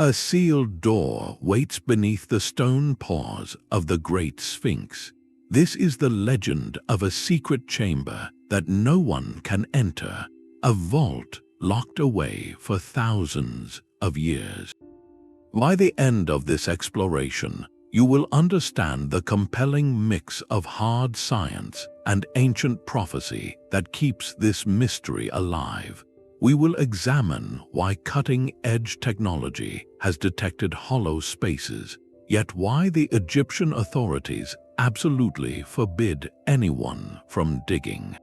A sealed door waits beneath the stone paws of the Great Sphinx. This is the legend of a secret chamber that no one can enter, a vault locked away for thousands of years. By the end of this exploration, you will understand the compelling mix of hard science and ancient prophecy that keeps this mystery alive. We will examine why cutting-edge technology has detected hollow spaces, yet why the Egyptian authorities absolutely forbid anyone from digging.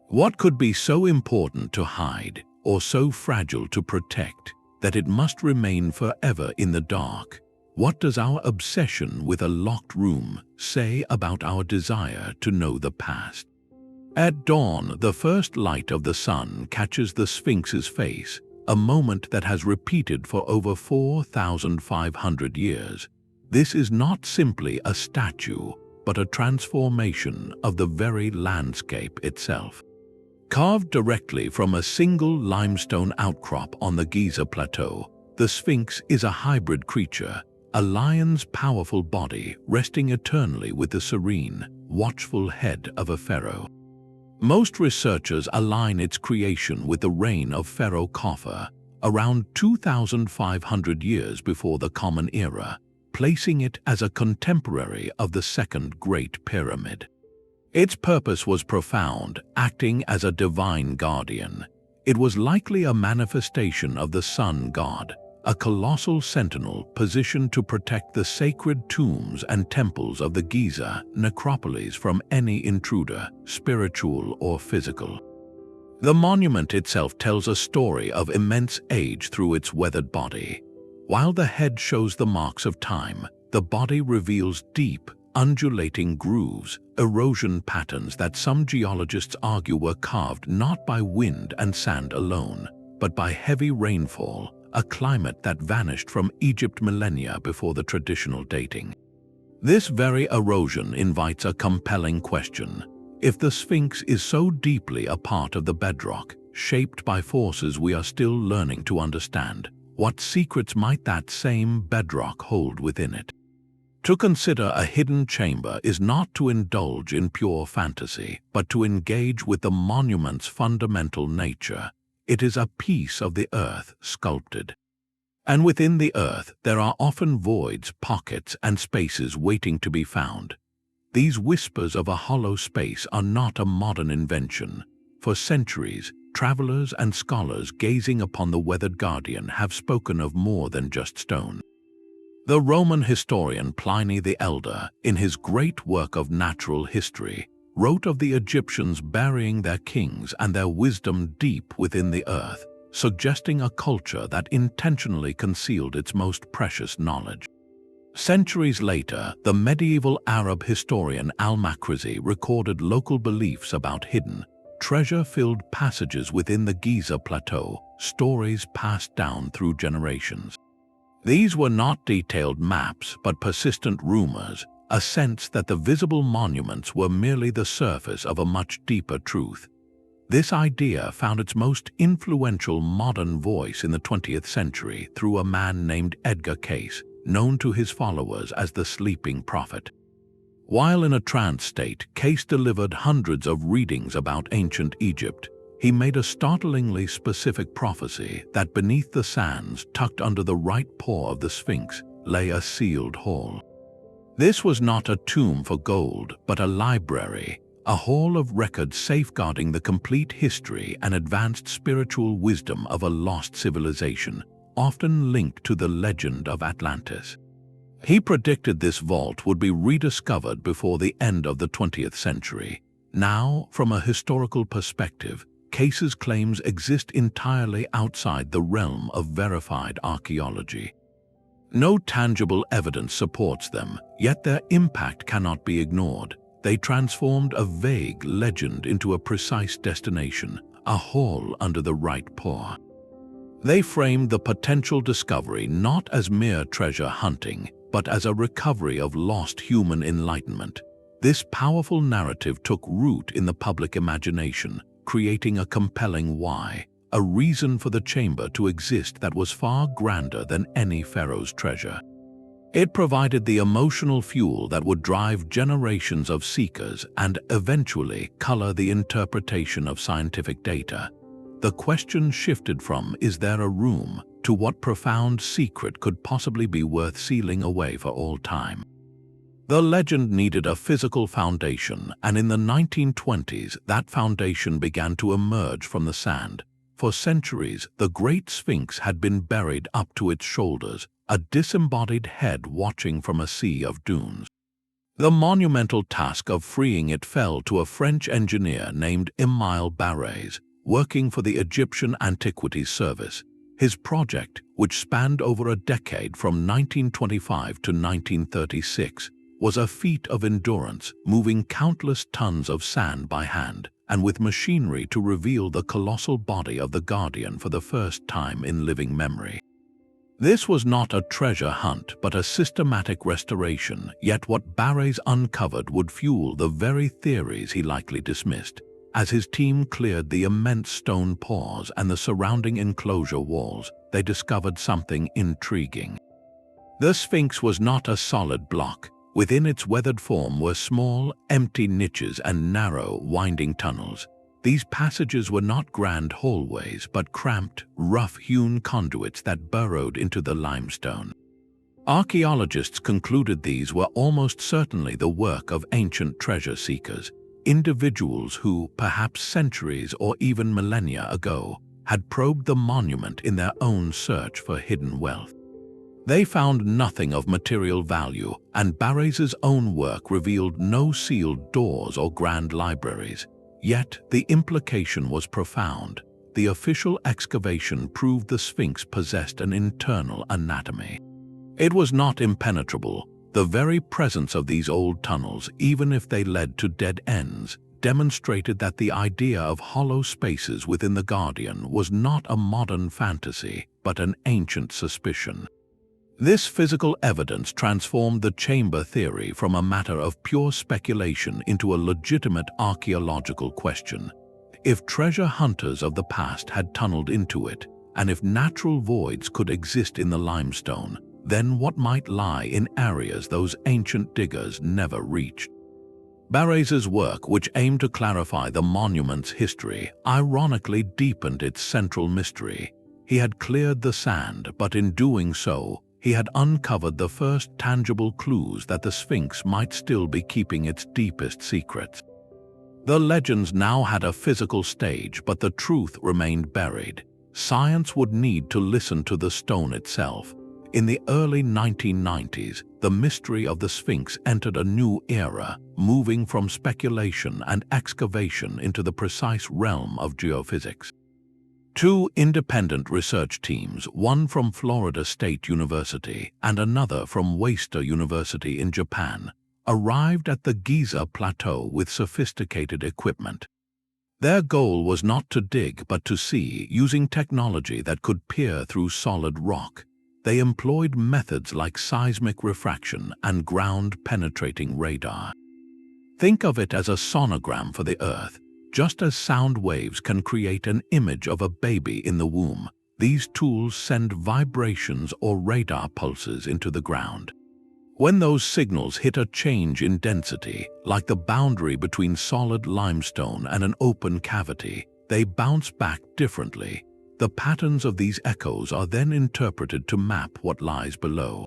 What could be so important to hide or so fragile to protect that it must remain forever in the dark? What does our obsession with a locked room say about our desire to know the past? At dawn, the first light of the sun catches the Sphinx's face, a moment that has repeated for over 4,500 years. This is not simply a statue, but a transformation of the very landscape itself. Carved directly from a single limestone outcrop on the Giza plateau, the Sphinx is a hybrid creature, a lion's powerful body resting eternally with the serene, watchful head of a pharaoh. Most researchers align its creation with the reign of Pharaoh Khafre, around 2,500 years before the Common Era, placing it as a contemporary of the Second Great Pyramid. Its purpose was profound, acting as a divine guardian. It was likely a manifestation of the sun god, a colossal sentinel positioned to protect the sacred tombs and temples of the Giza necropolis from any intruder, spiritual or physical. The monument itself tells a story of immense age through its weathered body. While the head shows the marks of time, the body reveals deep, undulating grooves, erosion patterns that some geologists argue were carved not by wind and sand alone, but by heavy rainfall, a climate that vanished from Egypt millennia before the traditional dating. This very erosion invites a compelling question. If the Sphinx is so deeply a part of the bedrock, shaped by forces we are still learning to understand, what secrets might that same bedrock hold within it? To consider a hidden chamber is not to indulge in pure fantasy, but to engage with the monument's fundamental nature. It is a piece of the earth sculpted. And within the earth, there are often voids, pockets, and spaces waiting to be found. These whispers of a hollow space are not a modern invention. For centuries, travelers and scholars gazing upon the weathered guardian have spoken of more than just stone. The Roman historian Pliny the Elder, in his great work of natural history, wrote of the Egyptians burying their kings and their wisdom deep within the earth, suggesting a culture that intentionally concealed its most precious knowledge. Centuries later, the medieval Arab historian al-Makrizi recorded local beliefs about hidden, treasure-filled passages within the Giza plateau, stories passed down through generations. These were not detailed maps, but persistent rumors, a sense that the visible monuments were merely the surface of a much deeper truth. This idea found its most influential modern voice in the 20th century through a man named Edgar Cayce, known to his followers as the Sleeping Prophet. While in a trance state, Cayce delivered hundreds of readings about ancient Egypt. He made a startlingly specific prophecy that beneath the sands, tucked under the right paw of the Sphinx, lay a sealed hall. This was not a tomb for gold, but a library, a hall of records safeguarding the complete history and advanced spiritual wisdom of a lost civilization, often linked to the legend of Atlantis. He predicted this vault would be rediscovered before the end of the 20th century. Now, from a historical perspective, Cayce's claims exist entirely outside the realm of verified archaeology. No tangible evidence supports them, yet their impact cannot be ignored. They transformed a vague legend into a precise destination, a hall under the right paw. They framed the potential discovery not as mere treasure hunting, but as a recovery of lost human enlightenment. This powerful narrative took root in the public imagination, creating a compelling why, a reason for the chamber to exist that was far grander than any pharaoh's treasure. It provided the emotional fuel that would drive generations of seekers and eventually color the interpretation of scientific data. The question shifted from, is there a room, to what profound secret could possibly be worth sealing away for all time. The legend needed a physical foundation, and in the 1920s that foundation began to emerge from the sand. For centuries, the Great Sphinx had been buried up to its shoulders, a disembodied head watching from a sea of dunes. The monumental task of freeing it fell to a French engineer named Émile Baraize, working for the Egyptian Antiquities Service. His project, which spanned over a decade from 1925 to 1936, was a feat of endurance, moving countless tons of sand by hand, and with machinery to reveal the colossal body of the guardian for the first time in living memory. This was not a treasure hunt, but a systematic restoration, yet what Baraize uncovered would fuel the very theories he likely dismissed. As his team cleared the immense stone pores and the surrounding enclosure walls, they discovered something intriguing. The Sphinx was not a solid block. Within its weathered form were small, empty niches and narrow, winding tunnels. These passages were not grand hallways, but cramped, rough-hewn conduits that burrowed into the limestone. Archaeologists concluded these were almost certainly the work of ancient treasure seekers, individuals who, perhaps centuries or even millennia ago, had probed the monument in their own search for hidden wealth. They found nothing of material value, and Baraize's own work revealed no sealed doors or grand libraries. Yet the implication was profound. The official excavation proved the Sphinx possessed an internal anatomy. It was not impenetrable. The very presence of these old tunnels, even if they led to dead ends, demonstrated that the idea of hollow spaces within the Guardian was not a modern fantasy, but an ancient suspicion. This physical evidence transformed the chamber theory from a matter of pure speculation into a legitimate archaeological question. If treasure hunters of the past had tunneled into it, and if natural voids could exist in the limestone, then what might lie in areas those ancient diggers never reached? Baraize's work, which aimed to clarify the monument's history, ironically deepened its central mystery. He had cleared the sand, but in doing so, he had uncovered the first tangible clues that the Sphinx might still be keeping its deepest secrets. The legends now had a physical stage, but the truth remained buried. Science would need to listen to the stone itself. In the early 1990s, the mystery of the Sphinx entered a new era, moving from speculation and excavation into the precise realm of geophysics. Two independent research teams, one from Florida State University and another from Waseda University in Japan, arrived at the Giza plateau with sophisticated equipment. Their goal was not to dig but to see, using technology that could peer through solid rock. They employed methods like seismic refraction and ground-penetrating radar. Think of it as a sonogram for the Earth. Just as sound waves can create an image of a baby in the womb, these tools send vibrations or radar pulses into the ground. When those signals hit a change in density, like the boundary between solid limestone and an open cavity, they bounce back differently. The patterns of these echoes are then interpreted to map what lies below.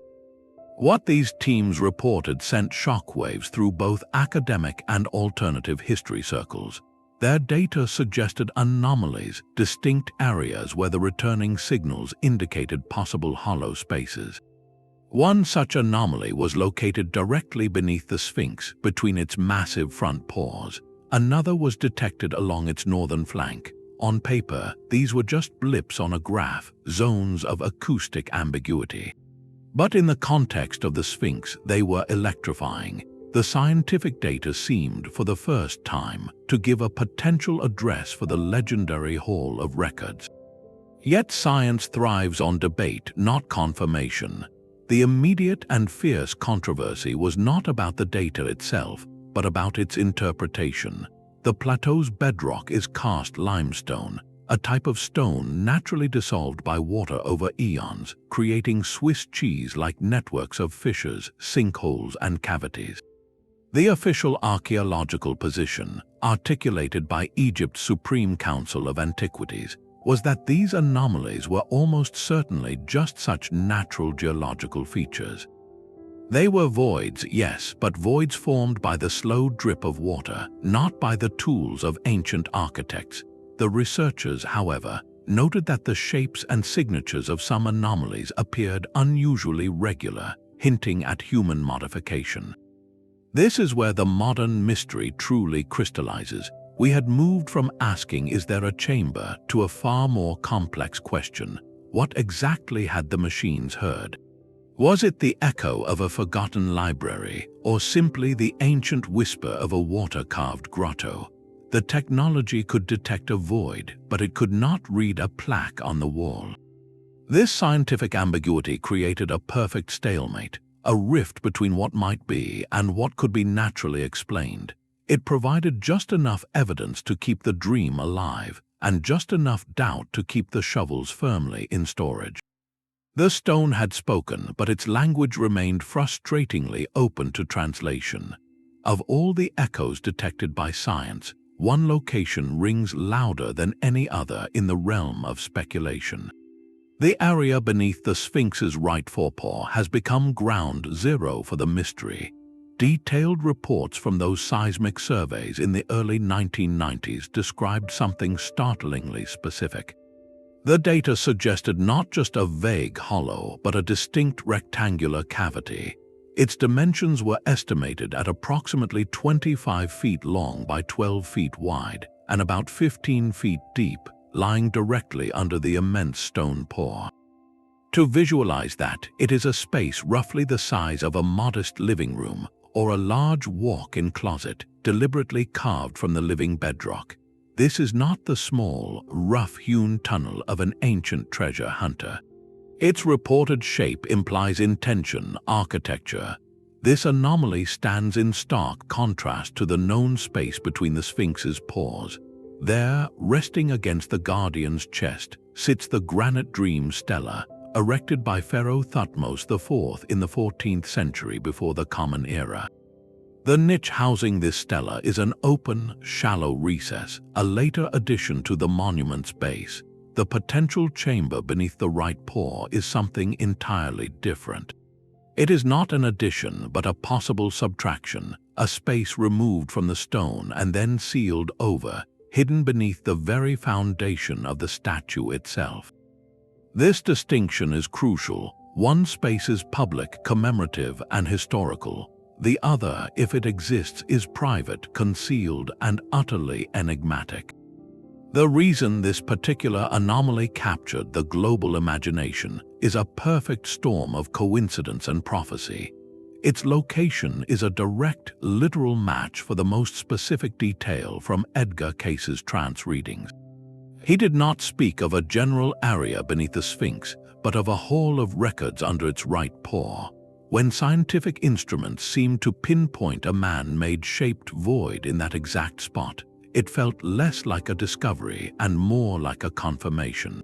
What these teams reported sent shockwaves through both academic and alternative history circles. Their data suggested anomalies, distinct areas where the returning signals indicated possible hollow spaces. One such anomaly was located directly beneath the Sphinx, between its massive front paws. Another was detected along its northern flank. On paper, these were just blips on a graph, zones of acoustic ambiguity. But in the context of the Sphinx, they were electrifying. The scientific data seemed, for the first time, to give a potential address for the legendary Hall of Records. Yet science thrives on debate, not confirmation. The immediate and fierce controversy was not about the data itself, but about its interpretation. The plateau's bedrock is cast limestone, a type of stone naturally dissolved by water over eons, creating Swiss cheese-like networks of fissures, sinkholes, and cavities. The official archaeological position, articulated by Egypt's Supreme Council of Antiquities, was that these anomalies were almost certainly just such natural geological features. They were voids, yes, but voids formed by the slow drip of water, not by the tools of ancient architects. The researchers, however, noted that the shapes and signatures of some anomalies appeared unusually regular, hinting at human modification. This is where the modern mystery truly crystallizes. We had moved from asking, "Is there a chamber?" to a far more complex question: what exactly had the machines heard? Was it the echo of a forgotten library, or simply the ancient whisper of a water-carved grotto? The technology could detect a void, but it could not read a plaque on the wall. This scientific ambiguity created a perfect stalemate, a rift between what might be and what could be naturally explained. It provided just enough evidence to keep the dream alive, and just enough doubt to keep the shovels firmly in storage. The stone had spoken, but its language remained frustratingly open to translation. Of all the echoes detected by science, one location rings louder than any other in the realm of speculation. The area beneath the Sphinx's right forepaw has become ground zero for the mystery. Detailed reports from those seismic surveys in the early 1990s described something startlingly specific. The data suggested not just a vague hollow, but a distinct rectangular cavity. Its dimensions were estimated at approximately 25 feet long by 12 feet wide and about 15 feet deep, lying directly under the immense stone paw. To visualize that, it is a space roughly the size of a modest living room or a large walk-in closet deliberately carved from the living bedrock. This is not the small, rough-hewn tunnel of an ancient treasure hunter. Its reported shape implies intention, architecture. This anomaly stands in stark contrast to the known space between the Sphinx's paws. There, resting against the guardian's chest, sits the granite dream stela, erected by Pharaoh Thutmose IV in the 14th century before the Common Era. The niche housing this stela is an open, shallow recess, a later addition to the monument's base. The potential chamber beneath the right paw is something entirely different. It is not an addition, but a possible subtraction, a space removed from the stone and then sealed over, hidden beneath the very foundation of the statue itself. This distinction is crucial. One space is public, commemorative, and historical. The other, if it exists, is private, concealed, and utterly enigmatic. The reason this particular anomaly captured the global imagination is a perfect storm of coincidence and prophecy. Its location is a direct, literal match for the most specific detail from Edgar Cayce's trance readings. He did not speak of a general area beneath the Sphinx, but of a hall of records under its right paw. When scientific instruments seemed to pinpoint a man-made shaped void in that exact spot, it felt less like a discovery and more like a confirmation.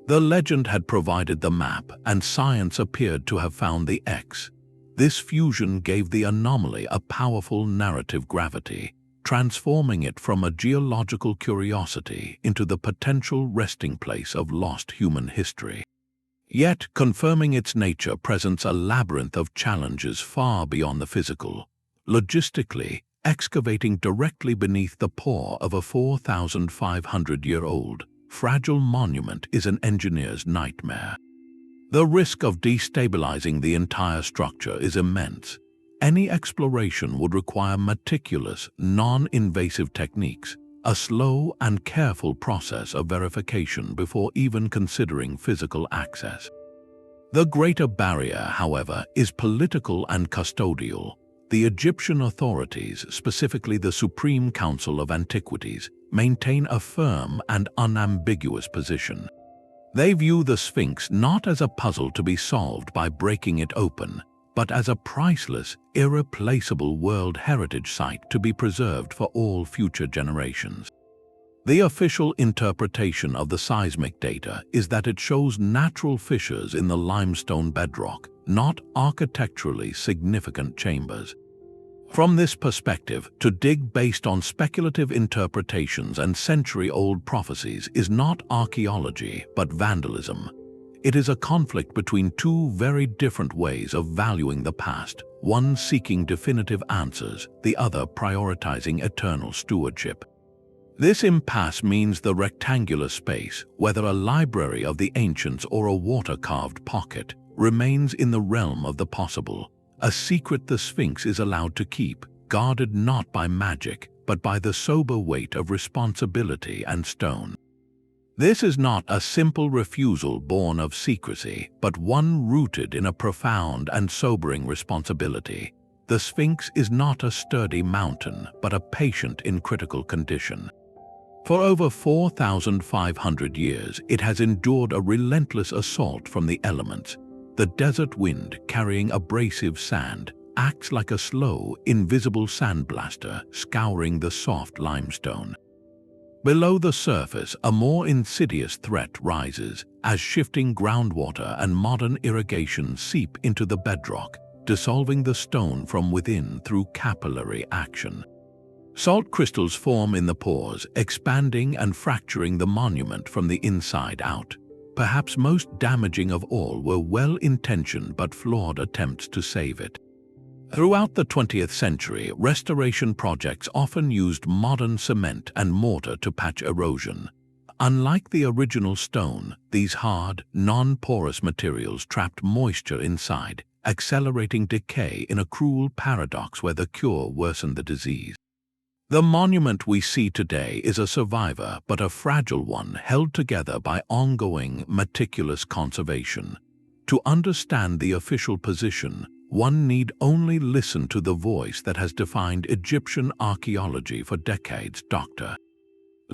The legend had provided the map, and science appeared to have found the X. This fusion gave the anomaly a powerful narrative gravity, transforming it from a geological curiosity into the potential resting place of lost human history. Yet, confirming its nature presents a labyrinth of challenges far beyond the physical. Logistically, excavating directly beneath the paw of a 4,500-year-old, fragile monument is an engineer's nightmare. The risk of destabilizing the entire structure is immense. Any exploration would require meticulous, non-invasive techniques, a slow and careful process of verification before even considering physical access. The greater barrier, however, is political and custodial. The Egyptian authorities, specifically the Supreme Council of Antiquities, maintain a firm and unambiguous position. They view the Sphinx not as a puzzle to be solved by breaking it open, but as a priceless, irreplaceable World Heritage Site to be preserved for all future generations. The official interpretation of the seismic data is that it shows natural fissures in the limestone bedrock, not architecturally significant chambers. From this perspective, to dig based on speculative interpretations and century-old prophecies is not archaeology but vandalism. It is a conflict between two very different ways of valuing the past, one seeking definitive answers, the other prioritizing eternal stewardship. This impasse means the rectangular space, whether a library of the ancients or a water-carved pocket, remains in the realm of the possible, a secret the Sphinx is allowed to keep, guarded not by magic, but by the sober weight of responsibility and stone. This is not a simple refusal born of secrecy, but one rooted in a profound and sobering responsibility. The Sphinx is not a sturdy mountain, but a patient in critical condition. For over 4,500 years, it has endured a relentless assault from the elements. The desert wind, carrying abrasive sand, acts like a slow, invisible sandblaster scouring the soft limestone. Below the surface, a more insidious threat rises as shifting groundwater and modern irrigation seep into the bedrock, dissolving the stone from within through capillary action. Salt crystals form in the pores, expanding and fracturing the monument from the inside out. Perhaps most damaging of all were well-intentioned but flawed attempts to save it. Throughout the 20th century, restoration projects often used modern cement and mortar to patch erosion. Unlike the original stone, these hard, non-porous materials trapped moisture inside, accelerating decay in a cruel paradox where the cure worsened the disease. The monument we see today is a survivor, but a fragile one held together by ongoing, meticulous conservation. To understand the official position, one need only listen to the voice that has defined Egyptian archaeology for decades, Dr.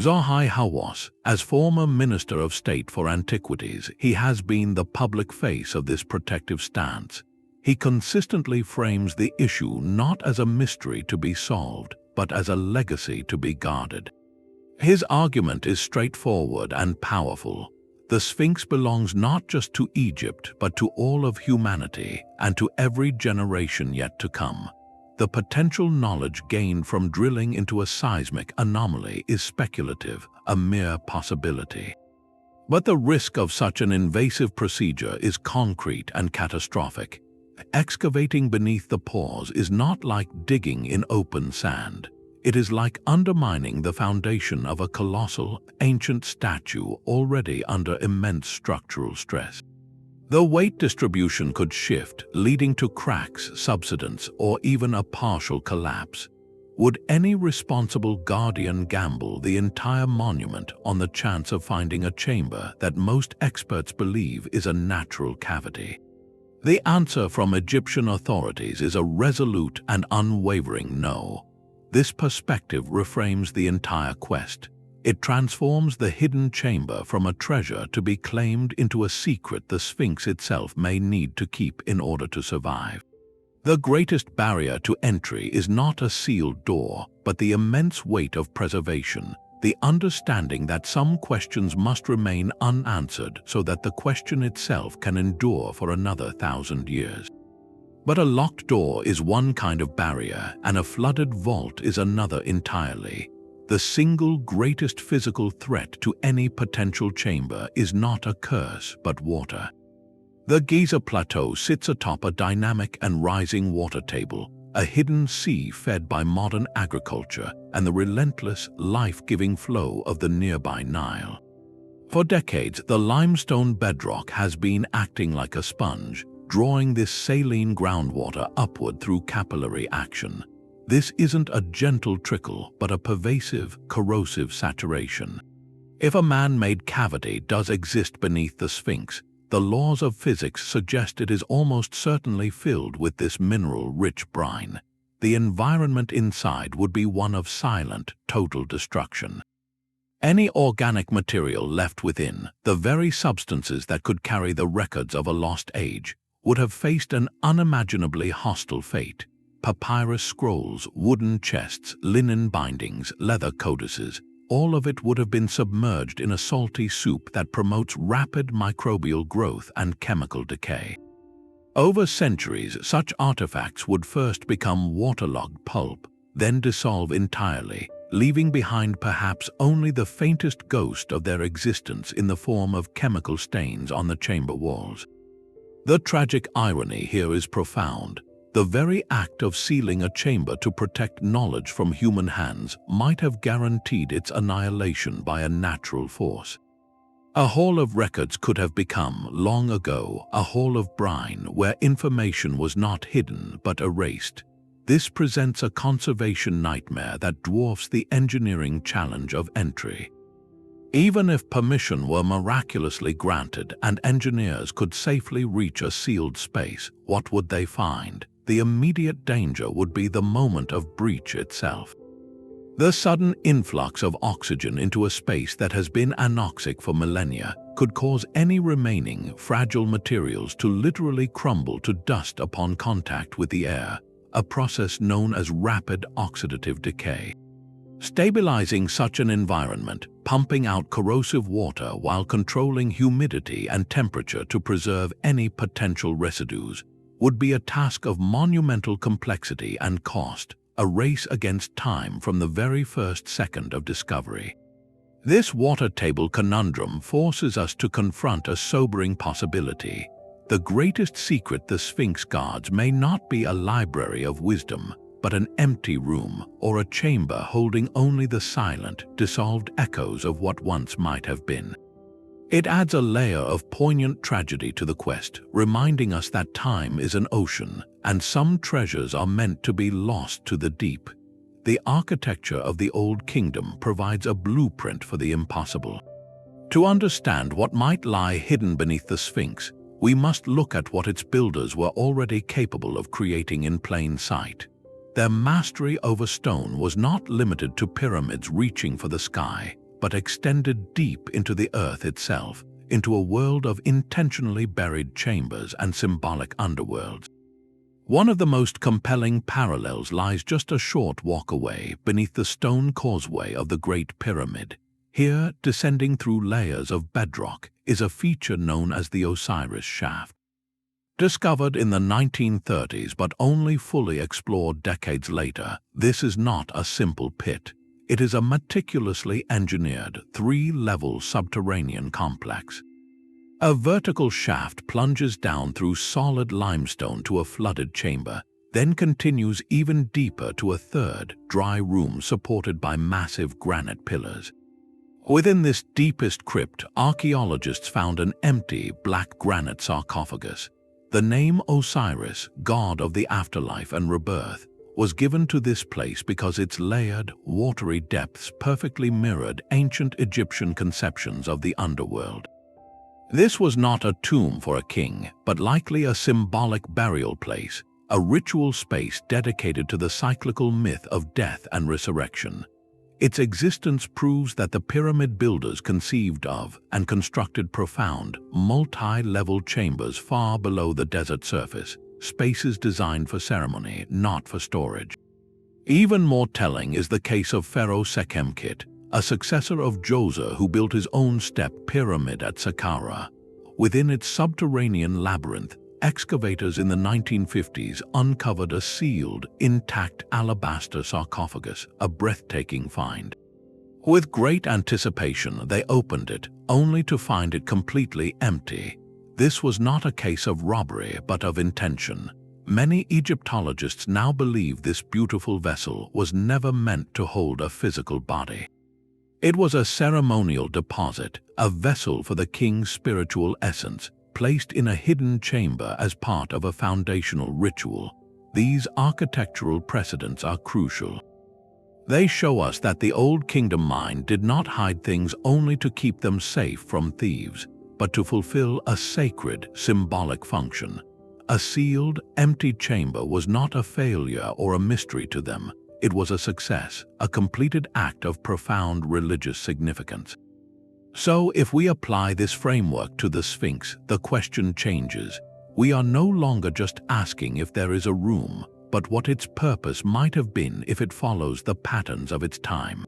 Zahi Hawass. As former Minister of State for Antiquities, he has been the public face of this protective stance. He consistently frames the issue not as a mystery to be solved, but as a legacy to be guarded. His argument is straightforward and powerful. The Sphinx belongs not just to Egypt, but to all of humanity and to every generation yet to come. The potential knowledge gained from drilling into a seismic anomaly is speculative, a mere possibility. But the risk of such an invasive procedure is concrete and catastrophic. Excavating beneath the pores is not like digging in open sand. It is like undermining the foundation of a colossal, ancient statue already under immense structural stress. The weight distribution could shift, leading to cracks, subsidence, or even a partial collapse. Would any responsible guardian gamble the entire monument on the chance of finding a chamber that most experts believe is a natural cavity? The answer from Egyptian authorities is a resolute and unwavering no. This perspective reframes the entire quest. It transforms the hidden chamber from a treasure to be claimed into a secret the Sphinx itself may need to keep in order to survive. The greatest barrier to entry is not a sealed door, but the immense weight of preservation, the understanding that some questions must remain unanswered so that the question itself can endure for another 1,000 years. But a locked door is one kind of barrier, and a flooded vault is another entirely. The single greatest physical threat to any potential chamber is not a curse, but water. The Giza Plateau sits atop a dynamic and rising water table, a hidden sea fed by modern agriculture and the relentless, life-giving flow of the nearby Nile. For decades, the limestone bedrock has been acting like a sponge, drawing this saline groundwater upward through capillary action. This isn't a gentle trickle, but a pervasive, corrosive saturation. If a man-made cavity does exist beneath the Sphinx, the laws of physics suggest it is almost certainly filled with this mineral-rich brine. The environment inside would be one of silent, total destruction. Any organic material left within, the very substances that could carry the records of a lost age, would have faced an unimaginably hostile fate. Papyrus scrolls, wooden chests, linen bindings, leather codices, all of it would have been submerged in a salty soup that promotes rapid microbial growth and chemical decay. Over centuries, such artifacts would first become waterlogged pulp, then dissolve entirely, leaving behind perhaps only the faintest ghost of their existence in the form of chemical stains on the chamber walls. The tragic irony here is profound. The very act of sealing a chamber to protect knowledge from human hands might have guaranteed its annihilation by a natural force. A hall of records could have become, long ago, a hall of brine where information was not hidden but erased. This presents a conservation nightmare that dwarfs the engineering challenge of entry. Even if permission were miraculously granted and engineers could safely reach a sealed space, what would they find? The immediate danger would be the moment of breach itself. The sudden influx of oxygen into a space that has been anoxic for millennia could cause any remaining fragile materials to literally crumble to dust upon contact with the air, a process known as rapid oxidative decay. Stabilizing such an environment, pumping out corrosive water while controlling humidity and temperature to preserve any potential residues, would be a task of monumental complexity and cost, a race against time from the very first second of discovery. This water table conundrum forces us to confront a sobering possibility. The greatest secret the Sphinx guards may not be a library of wisdom, but an empty room or a chamber holding only the silent, dissolved echoes of what once might have been. It adds a layer of poignant tragedy to the quest, reminding us that time is an ocean, and some treasures are meant to be lost to the deep. The architecture of the Old Kingdom provides a blueprint for the impossible. To understand what might lie hidden beneath the Sphinx, we must look at what its builders were already capable of creating in plain sight. Their mastery over stone was not limited to pyramids reaching for the sky, but extended deep into the earth itself, into a world of intentionally buried chambers and symbolic underworlds. One of the most compelling parallels lies just a short walk away beneath the stone causeway of the Great Pyramid. Here, descending through layers of bedrock, is a feature known as the Osiris shaft. Discovered in the 1930s but only fully explored decades later, this is not a simple pit. It is a meticulously engineered, three-level subterranean complex. A vertical shaft plunges down through solid limestone to a flooded chamber, then continues even deeper to a third, dry room supported by massive granite pillars. Within this deepest crypt, archaeologists found an empty, black granite sarcophagus. The name Osiris, god of the afterlife and rebirth, was given to this place because its layered, watery depths perfectly mirrored ancient Egyptian conceptions of the underworld. This was not a tomb for a king, but likely a symbolic burial place, a ritual space dedicated to the cyclical myth of death and resurrection. Its existence proves that the pyramid builders conceived of and constructed profound, multi-level chambers far below the desert surface, spaces designed for ceremony, not for storage. Even more telling is the case of Pharaoh Sekhemkhet, a successor of Djoser who built his own step pyramid at Saqqara. Within its subterranean labyrinth, excavators in the 1950s uncovered a sealed, intact alabaster sarcophagus, a breathtaking find. With great anticipation, they opened it, only to find it completely empty. This was not a case of robbery, but of intention. Many Egyptologists now believe this beautiful vessel was never meant to hold a physical body. It was a ceremonial deposit, a vessel for the king's spiritual essence, placed in a hidden chamber as part of a foundational ritual. These architectural precedents are crucial. They show us that the Old Kingdom mind did not hide things only to keep them safe from thieves, but to fulfill a sacred, symbolic function. A sealed, empty chamber was not a failure or a mystery to them. It was a success, a completed act of profound religious significance. So, if we apply this framework to the Sphinx, the question changes. We are no longer just asking if there is a room, but what its purpose might have been if it follows the patterns of its time.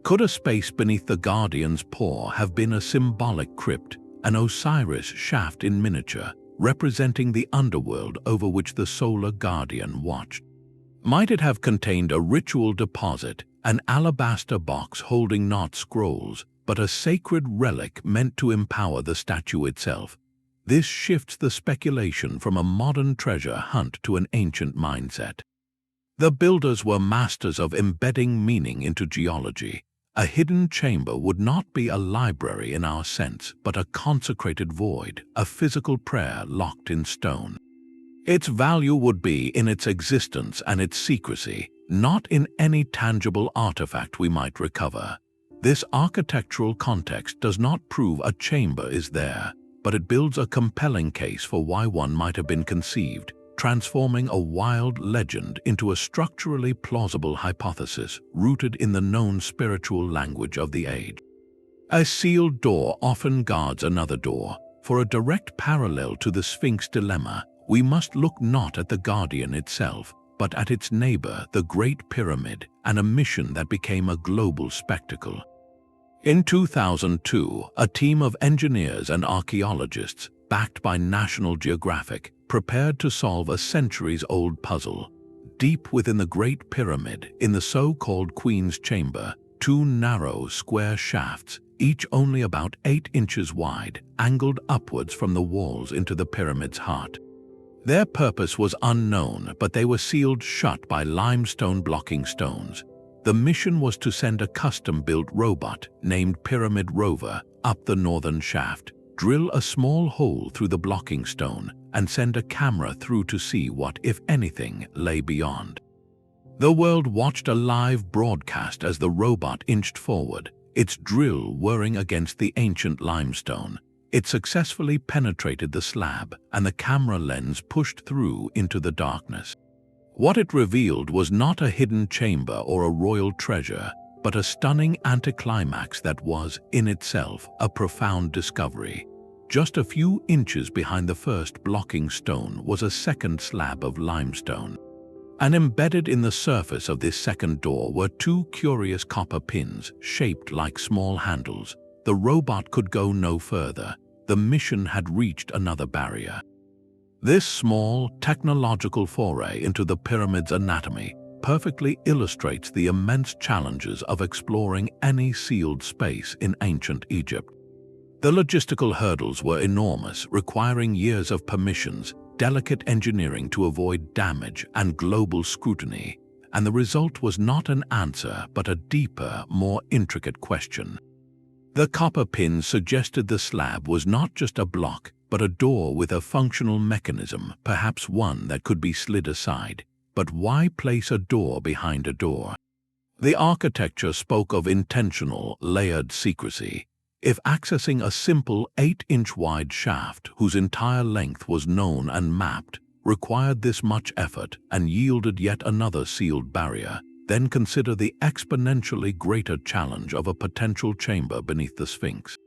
Could a space beneath the Guardian's paw have been a symbolic crypt, an Osiris shaft in miniature, representing the underworld over which the Solar Guardian watched? Might it have contained a ritual deposit, an alabaster box holding not scrolls, but a sacred relic meant to empower the statue itself? This shifts the speculation from a modern treasure hunt to an ancient mindset. The builders were masters of embedding meaning into geology. A hidden chamber would not be a library in our sense, but a consecrated void, a physical prayer locked in stone. Its value would be in its existence and its secrecy, not in any tangible artifact we might recover. This architectural context does not prove a chamber is there, but it builds a compelling case for why one might have been conceived, transforming a wild legend into a structurally plausible hypothesis rooted in the known spiritual language of the age. A sealed door often guards another door. For a direct parallel to the Sphinx dilemma, we must look not at the Guardian itself, but at its neighbor, the Great Pyramid, and a mission that became a global spectacle. In 2002, a team of engineers and archaeologists, backed by National Geographic, prepared to solve a centuries-old puzzle. Deep within the Great Pyramid, in the so-called Queen's Chamber, two narrow, square shafts, each only about 8 inches wide, angled upwards from the walls into the pyramid's heart. Their purpose was unknown, but they were sealed shut by limestone blocking stones. The mission was to send a custom-built robot, named Pyramid Rover, up the northern shaft, drill a small hole through the blocking stone, and send a camera through to see what, if anything, lay beyond. The world watched a live broadcast as the robot inched forward, its drill whirring against the ancient limestone. It successfully penetrated the slab, and the camera lens pushed through into the darkness. What it revealed was not a hidden chamber or a royal treasure, but a stunning anticlimax that was, in itself, a profound discovery. Just a few inches behind the first blocking stone was a second slab of limestone. And embedded in the surface of this second door were two curious copper pins, shaped like small handles. The robot could go no further. The mission had reached another barrier. This small, technological foray into the pyramid's anatomy perfectly illustrates the immense challenges of exploring any sealed space in ancient Egypt. The logistical hurdles were enormous, requiring years of permissions, delicate engineering to avoid damage, and global scrutiny, and the result was not an answer but a deeper, more intricate question. The copper pins suggested the slab was not just a block, but a door with a functional mechanism, perhaps one that could be slid aside. But why place a door behind a door? The architecture spoke of intentional, layered secrecy. If accessing a simple 8-inch wide shaft, whose entire length was known and mapped, required this much effort and yielded yet another sealed barrier, then consider the exponentially greater challenge of a potential chamber beneath the Sphinx.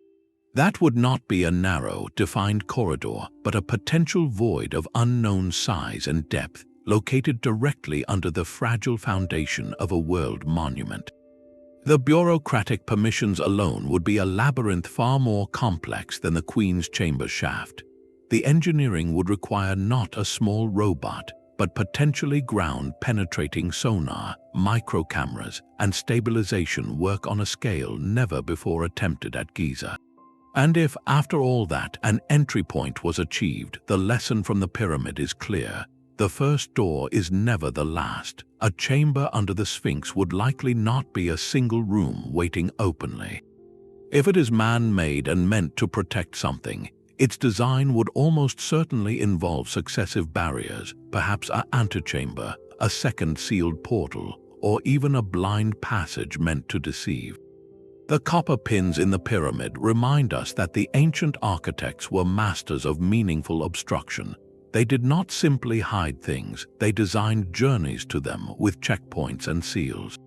That would not be a narrow, defined corridor, but a potential void of unknown size and depth, located directly under the fragile foundation of a world monument. The bureaucratic permissions alone would be a labyrinth far more complex than the Queen's Chamber shaft. The engineering would require not a small robot, but potentially ground-penetrating sonar, microcameras, and stabilization work on a scale never before attempted at Giza. And if, after all that, an entry point was achieved, the lesson from the pyramid is clear. The first door is never the last. A chamber under the Sphinx would likely not be a single room waiting openly. If it is man-made and meant to protect something, its design would almost certainly involve successive barriers, perhaps an antechamber, a second sealed portal, or even a blind passage meant to deceive. The copper pins in the pyramid remind us that the ancient architects were masters of meaningful obstruction. They did not simply hide things, they designed journeys to them with checkpoints and seals.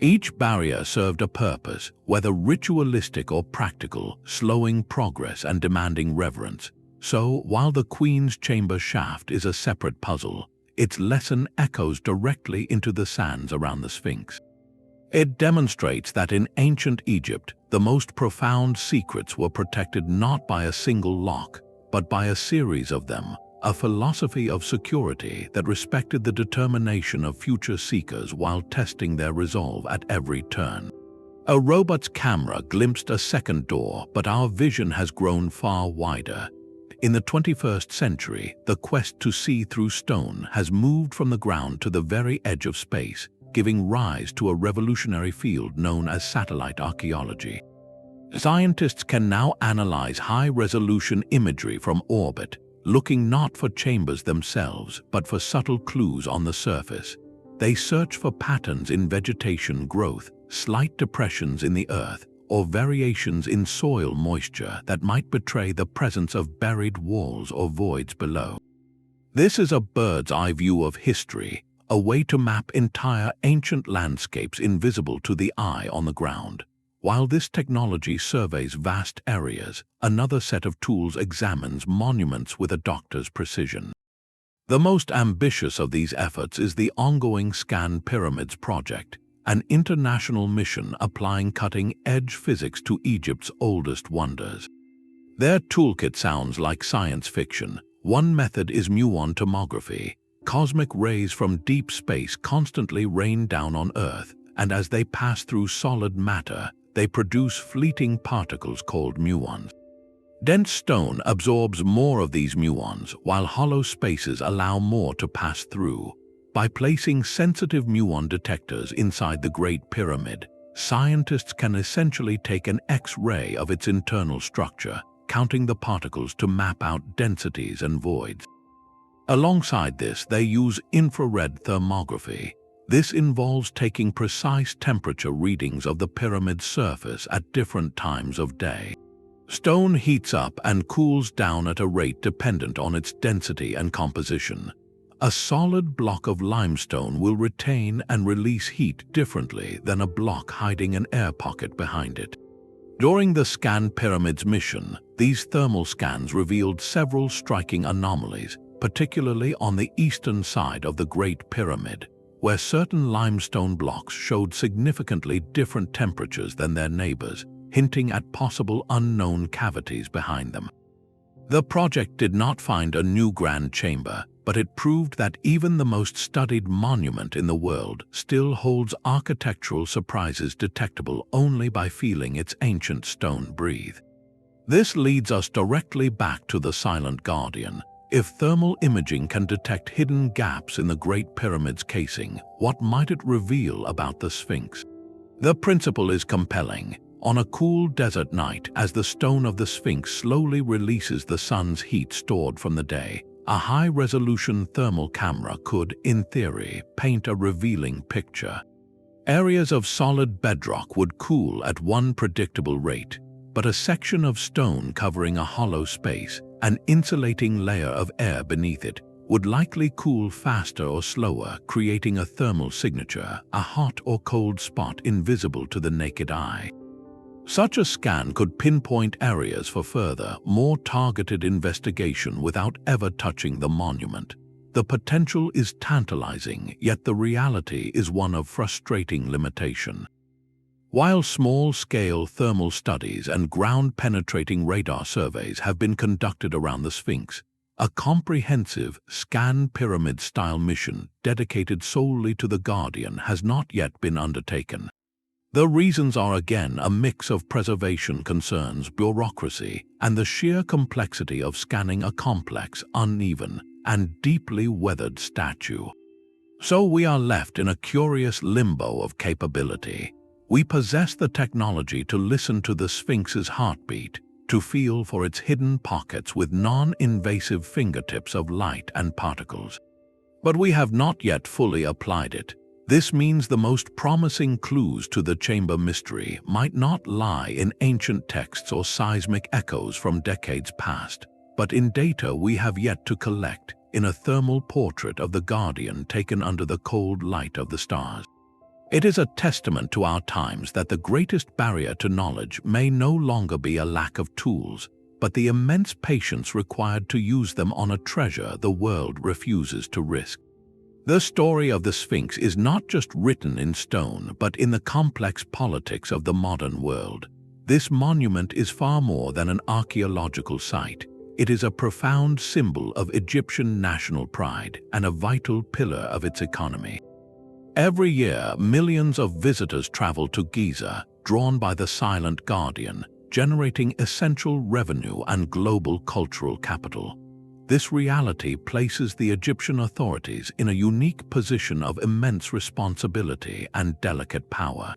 Each barrier served a purpose, whether ritualistic or practical, slowing progress and demanding reverence. So, while the Queen's Chamber shaft is a separate puzzle, its lesson echoes directly into the sands around the Sphinx. It demonstrates that in ancient Egypt, the most profound secrets were protected not by a single lock, but by a series of them, a philosophy of security that respected the determination of future seekers while testing their resolve at every turn. A robot's camera glimpsed a second door, but our vision has grown far wider. In the 21st century, the quest to see through stone has moved from the ground to the very edge of space, giving rise to a revolutionary field known as satellite archaeology. Scientists can now analyze high-resolution imagery from orbit, looking not for chambers themselves, but for subtle clues on the surface. They search for patterns in vegetation growth, slight depressions in the earth, or variations in soil moisture that might betray the presence of buried walls or voids below. This is a bird's-eye view of history, a way to map entire ancient landscapes invisible to the eye on the ground. While this technology surveys vast areas, another set of tools examines monuments with a doctor's precision. The most ambitious of these efforts is the ongoing ScanPyramids project, an international mission applying cutting-edge physics to Egypt's oldest wonders. Their toolkit sounds like science fiction. One method is muon tomography. Cosmic rays from deep space constantly rain down on Earth, and as they pass through solid matter, they produce fleeting particles called muons. Dense stone absorbs more of these muons, while hollow spaces allow more to pass through. By placing sensitive muon detectors inside the Great Pyramid, scientists can essentially take an X-ray of its internal structure, counting the particles to map out densities and voids. Alongside this, they use infrared thermography. This involves taking precise temperature readings of the pyramid's surface at different times of day. Stone heats up and cools down at a rate dependent on its density and composition. A solid block of limestone will retain and release heat differently than a block hiding an air pocket behind it. During the ScanPyramids mission, these thermal scans revealed several striking anomalies, particularly on the eastern side of the Great Pyramid, where certain limestone blocks showed significantly different temperatures than their neighbors, hinting at possible unknown cavities behind them. The project did not find a new grand chamber, but it proved that even the most studied monument in the world still holds architectural surprises detectable only by feeling its ancient stone breathe. This leads us directly back to the Silent Guardian. If thermal imaging can detect hidden gaps in the Great Pyramid's casing, what might it reveal about the Sphinx? The principle is compelling. On a cool desert night, as the stone of the Sphinx slowly releases the sun's heat stored from the day, a high-resolution thermal camera could, in theory, paint a revealing picture. Areas of solid bedrock would cool at one predictable rate, but a section of stone covering a hollow space, an insulating layer of air beneath it, would likely cool faster or slower, creating a thermal signature, a hot or cold spot invisible to the naked eye. Such a scan could pinpoint areas for further, more targeted investigation without ever touching the monument. The potential is tantalizing, yet the reality is one of frustrating limitation. While small-scale thermal studies and ground-penetrating radar surveys have been conducted around the Sphinx, a comprehensive ScanPyramid-style mission dedicated solely to the Guardian has not yet been undertaken. The reasons are again a mix of preservation concerns, bureaucracy, and the sheer complexity of scanning a complex, uneven, and deeply weathered statue. So we are left in a curious limbo of capability. We possess the technology to listen to the Sphinx's heartbeat, to feel for its hidden pockets with non-invasive fingertips of light and particles. But we have not yet fully applied it. This means the most promising clues to the chamber mystery might not lie in ancient texts or seismic echoes from decades past, but in data we have yet to collect, in a thermal portrait of the Guardian taken under the cold light of the stars. It is a testament to our times that the greatest barrier to knowledge may no longer be a lack of tools, but the immense patience required to use them on a treasure the world refuses to risk. The story of the Sphinx is not just written in stone, but in the complex politics of the modern world. This monument is far more than an archaeological site. It is a profound symbol of Egyptian national pride and a vital pillar of its economy. Every year, millions of visitors travel to Giza, drawn by the silent guardian, generating essential revenue and global cultural capital. This reality places the Egyptian authorities in a unique position of immense responsibility and delicate power.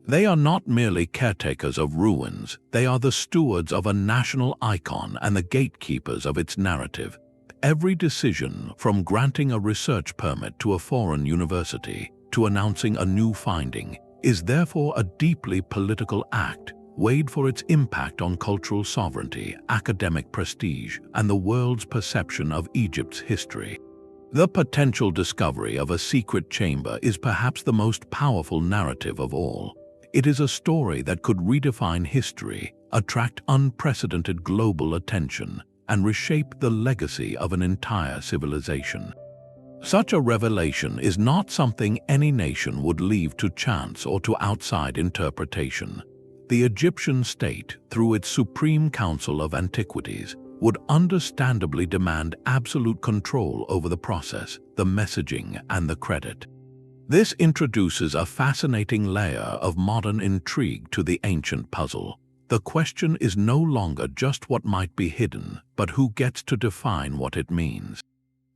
They are not merely caretakers of ruins, they are the stewards of a national icon and the gatekeepers of its narrative. Every decision, from granting a research permit to a foreign university to announcing a new finding, is therefore a deeply political act, weighed for its impact on cultural sovereignty, academic prestige, and the world's perception of Egypt's history. The potential discovery of a secret chamber is perhaps the most powerful narrative of all. It is a story that could redefine history, attract unprecedented global attention, and reshape the legacy of an entire civilization. Such a revelation is not something any nation would leave to chance or to outside interpretation. The Egyptian state, through its Supreme Council of Antiquities, would understandably demand absolute control over the process, the messaging, and the credit. This introduces a fascinating layer of modern intrigue to the ancient puzzle. The question is no longer just what might be hidden, but who gets to define what it means.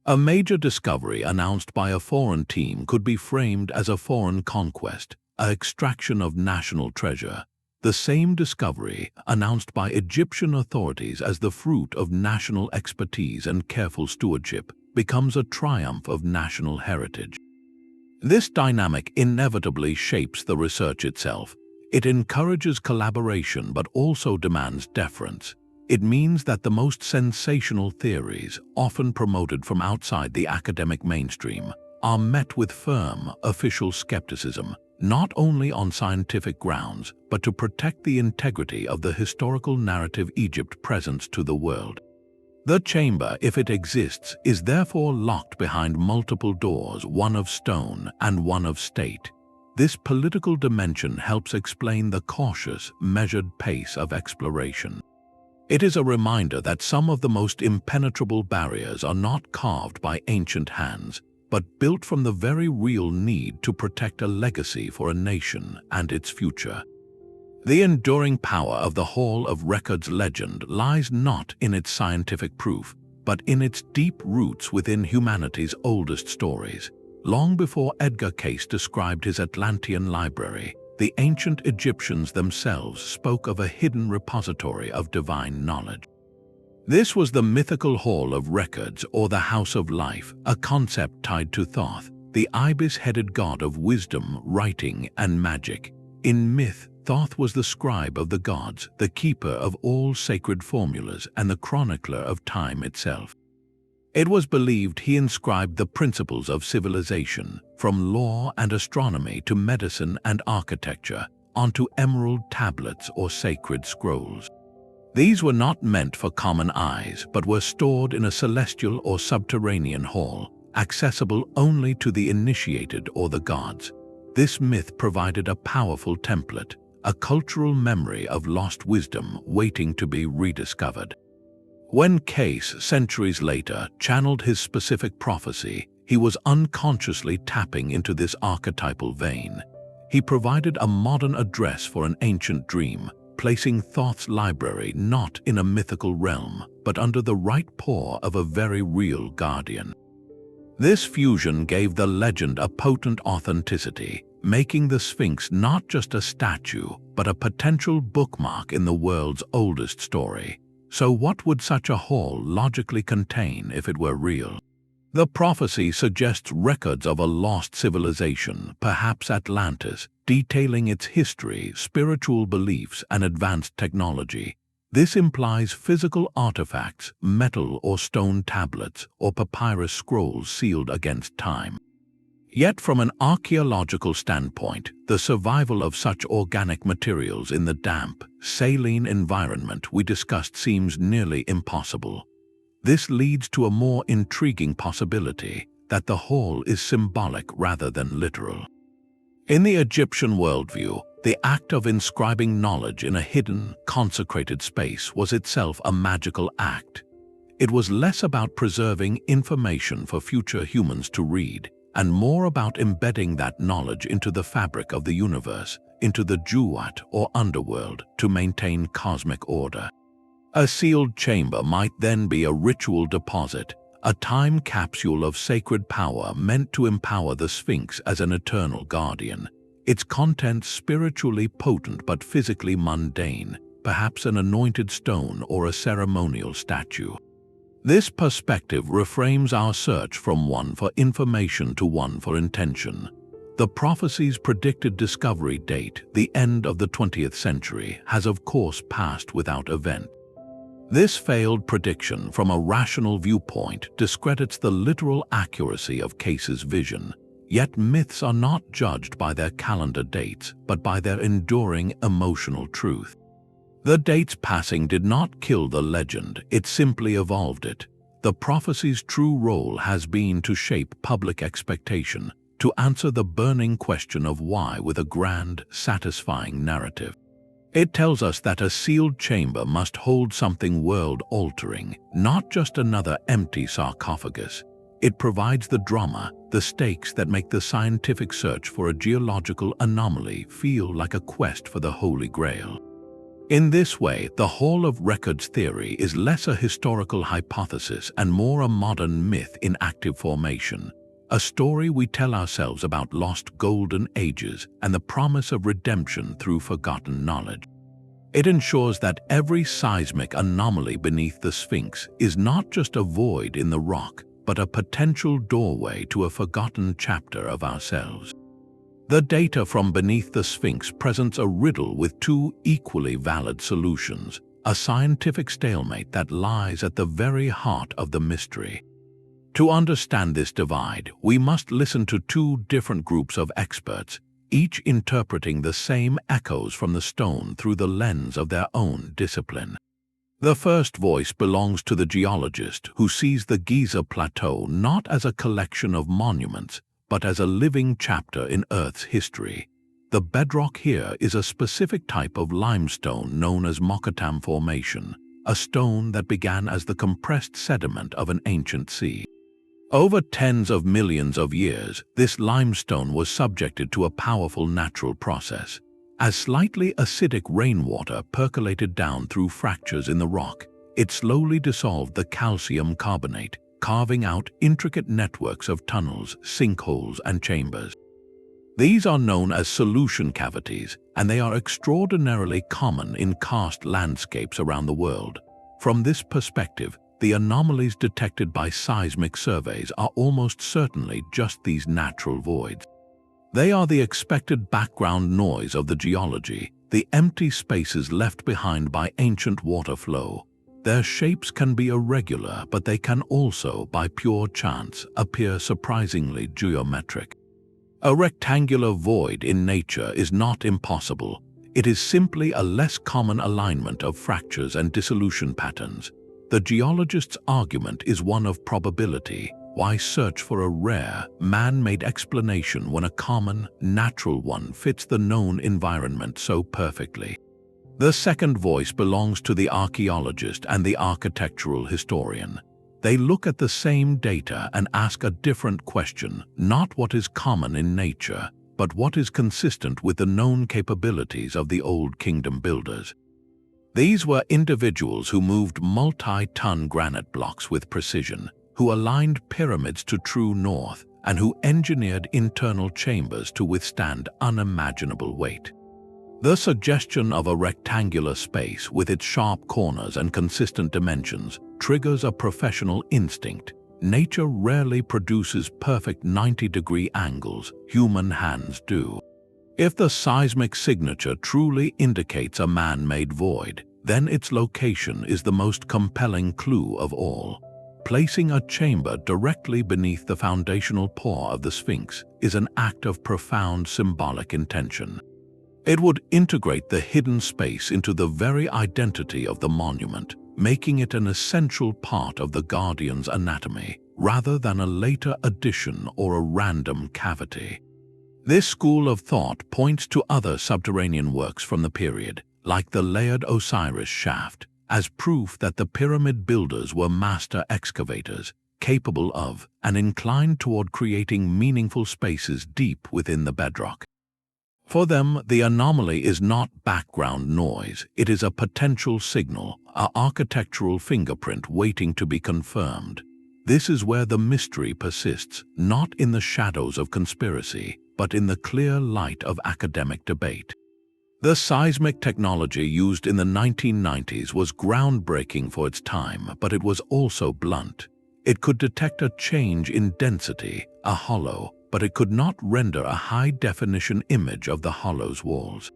A major discovery announced by a foreign team could be framed as a foreign conquest, an extraction of national treasure. The same discovery, announced by Egyptian authorities as the fruit of national expertise and careful stewardship, becomes a triumph of national heritage. This dynamic inevitably shapes the research itself. It encourages collaboration but also demands deference. It means that the most sensational theories, often promoted from outside the academic mainstream, are met with firm, official skepticism, not only on scientific grounds, but to protect the integrity of the historical narrative Egypt presents to the world. The chamber, if it exists, is therefore locked behind multiple doors, one of stone and one of state. This political dimension helps explain the cautious, measured pace of exploration. It is a reminder that some of the most impenetrable barriers are not carved by ancient hands, but built from the very real need to protect a legacy for a nation and its future. The enduring power of the Hall of Records legend lies not in its scientific proof, but in its deep roots within humanity's oldest stories. Long before Edgar Cayce described his Atlantean library, the ancient Egyptians themselves spoke of a hidden repository of divine knowledge. This was the mythical Hall of Records, or the House of Life, a concept tied to Thoth, the ibis-headed god of wisdom, writing, and magic. In myth, Thoth was the scribe of the gods, the keeper of all sacred formulas, and the chronicler of time itself. It was believed he inscribed the principles of civilization, from law and astronomy to medicine and architecture, onto emerald tablets or sacred scrolls. These were not meant for common eyes, but were stored in a celestial or subterranean hall, accessible only to the initiated or the gods. This myth provided a powerful template, a cultural memory of lost wisdom waiting to be rediscovered. When Cayce, centuries later, channeled his specific prophecy, he was unconsciously tapping into this archetypal vein. He provided a modern address for an ancient dream, placing Thoth's library not in a mythical realm, but under the right paw of a very real guardian. This fusion gave the legend a potent authenticity, making the Sphinx not just a statue, but a potential bookmark in the world's oldest story. So what would such a hall logically contain if it were real? The prophecy suggests records of a lost civilization, perhaps Atlantis, detailing its history, spiritual beliefs, and advanced technology. This implies physical artifacts, metal or stone tablets, or papyrus scrolls sealed against time. Yet from an archaeological standpoint, the survival of such organic materials in the damp, saline environment we discussed seems nearly impossible. This leads to a more intriguing possibility, that the hall is symbolic rather than literal. In the Egyptian worldview, the act of inscribing knowledge in a hidden, consecrated space was itself a magical act. It was less about preserving information for future humans to read, and more about embedding that knowledge into the fabric of the universe, into the Juat or underworld, to maintain cosmic order. A sealed chamber might then be a ritual deposit, a time capsule of sacred power meant to empower the Sphinx as an eternal guardian, its contents spiritually potent but physically mundane, perhaps an anointed stone or a ceremonial statue. This perspective reframes our search from one for information to one for intention. The prophecy's predicted discovery date, the end of the 20th century, has of course passed without event. This failed prediction from a rational viewpoint discredits the literal accuracy of Cayce's vision, yet myths are not judged by their calendar dates but by their enduring emotional truth. The date's passing did not kill the legend, it simply evolved it. The prophecy's true role has been to shape public expectation, to answer the burning question of why with a grand, satisfying narrative. It tells us that a sealed chamber must hold something world-altering, not just another empty sarcophagus. It provides the drama, the stakes that make the scientific search for a geological anomaly feel like a quest for the Holy Grail. In this way, the Hall of Records theory is less a historical hypothesis and more a modern myth in active formation, a story we tell ourselves about lost golden ages and the promise of redemption through forgotten knowledge. It ensures that every seismic anomaly beneath the Sphinx is not just a void in the rock, but a potential doorway to a forgotten chapter of ourselves. The data from beneath the Sphinx presents a riddle with two equally valid solutions, a scientific stalemate that lies at the very heart of the mystery. To understand this divide, we must listen to two different groups of experts, each interpreting the same echoes from the stone through the lens of their own discipline. The first voice belongs to the geologist who sees the Giza plateau not as a collection of monuments, but as a living chapter in Earth's history. The bedrock here is a specific type of limestone known as Mokattam Formation, a stone that began as the compressed sediment of an ancient sea. Over tens of millions of years, this limestone was subjected to a powerful natural process. As slightly acidic rainwater percolated down through fractures in the rock, it slowly dissolved the calcium carbonate, carving out intricate networks of tunnels, sinkholes, and chambers. These are known as solution cavities, and they are extraordinarily common in karst landscapes around the world. From this perspective, the anomalies detected by seismic surveys are almost certainly just these natural voids. They are the expected background noise of the geology, the empty spaces left behind by ancient water flow. Their shapes can be irregular, but they can also, by pure chance, appear surprisingly geometric. A rectangular void in nature is not impossible. It is simply a less common alignment of fractures and dissolution patterns. The geologist's argument is one of probability. Why search for a rare, man-made explanation when a common, natural one fits the known environment so perfectly? The second voice belongs to the archaeologist and the architectural historian. They look at the same data and ask a different question, not what is common in nature, but what is consistent with the known capabilities of the Old Kingdom builders. These were individuals who moved multi-ton granite blocks with precision, who aligned pyramids to true north, and who engineered internal chambers to withstand unimaginable weight. The suggestion of a rectangular space with its sharp corners and consistent dimensions triggers a professional instinct. Nature rarely produces perfect 90-degree angles, human hands do. If the seismic signature truly indicates a man-made void, then its location is the most compelling clue of all. Placing a chamber directly beneath the foundational pore of the Sphinx is an act of profound symbolic intention. It would integrate the hidden space into the very identity of the monument, making it an essential part of the guardian's anatomy, rather than a later addition or a random cavity. This school of thought points to other subterranean works from the period, like the layered Osiris shaft, as proof that the pyramid builders were master excavators, capable of and inclined toward creating meaningful spaces deep within the bedrock. For them, the anomaly is not background noise, it is a potential signal, an architectural fingerprint waiting to be confirmed. This is where the mystery persists, not in the shadows of conspiracy, but in the clear light of academic debate. The seismic technology used in the 1990s was groundbreaking for its time, but it was also blunt. It could detect a change in density, a hollow, but it could not render a high-definition image of the hollow's walls.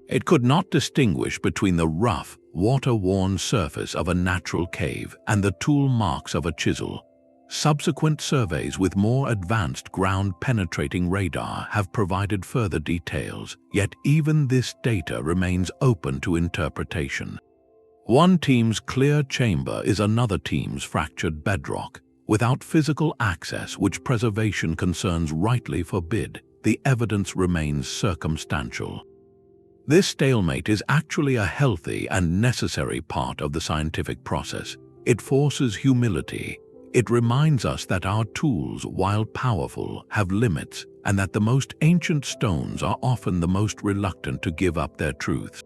It could not distinguish between the rough, water-worn surface of a natural cave and the tool marks of a chisel. Subsequent surveys with more advanced ground-penetrating radar have provided further details, yet even this data remains open to interpretation. One team's clear chamber is another team's fractured bedrock. Without physical access, which preservation concerns rightly forbid, the evidence remains circumstantial. This stalemate is actually a healthy and necessary part of the scientific process. It forces humility. It reminds us that our tools, while powerful, have limits, and that the most ancient stones are often the most reluctant to give up their truths.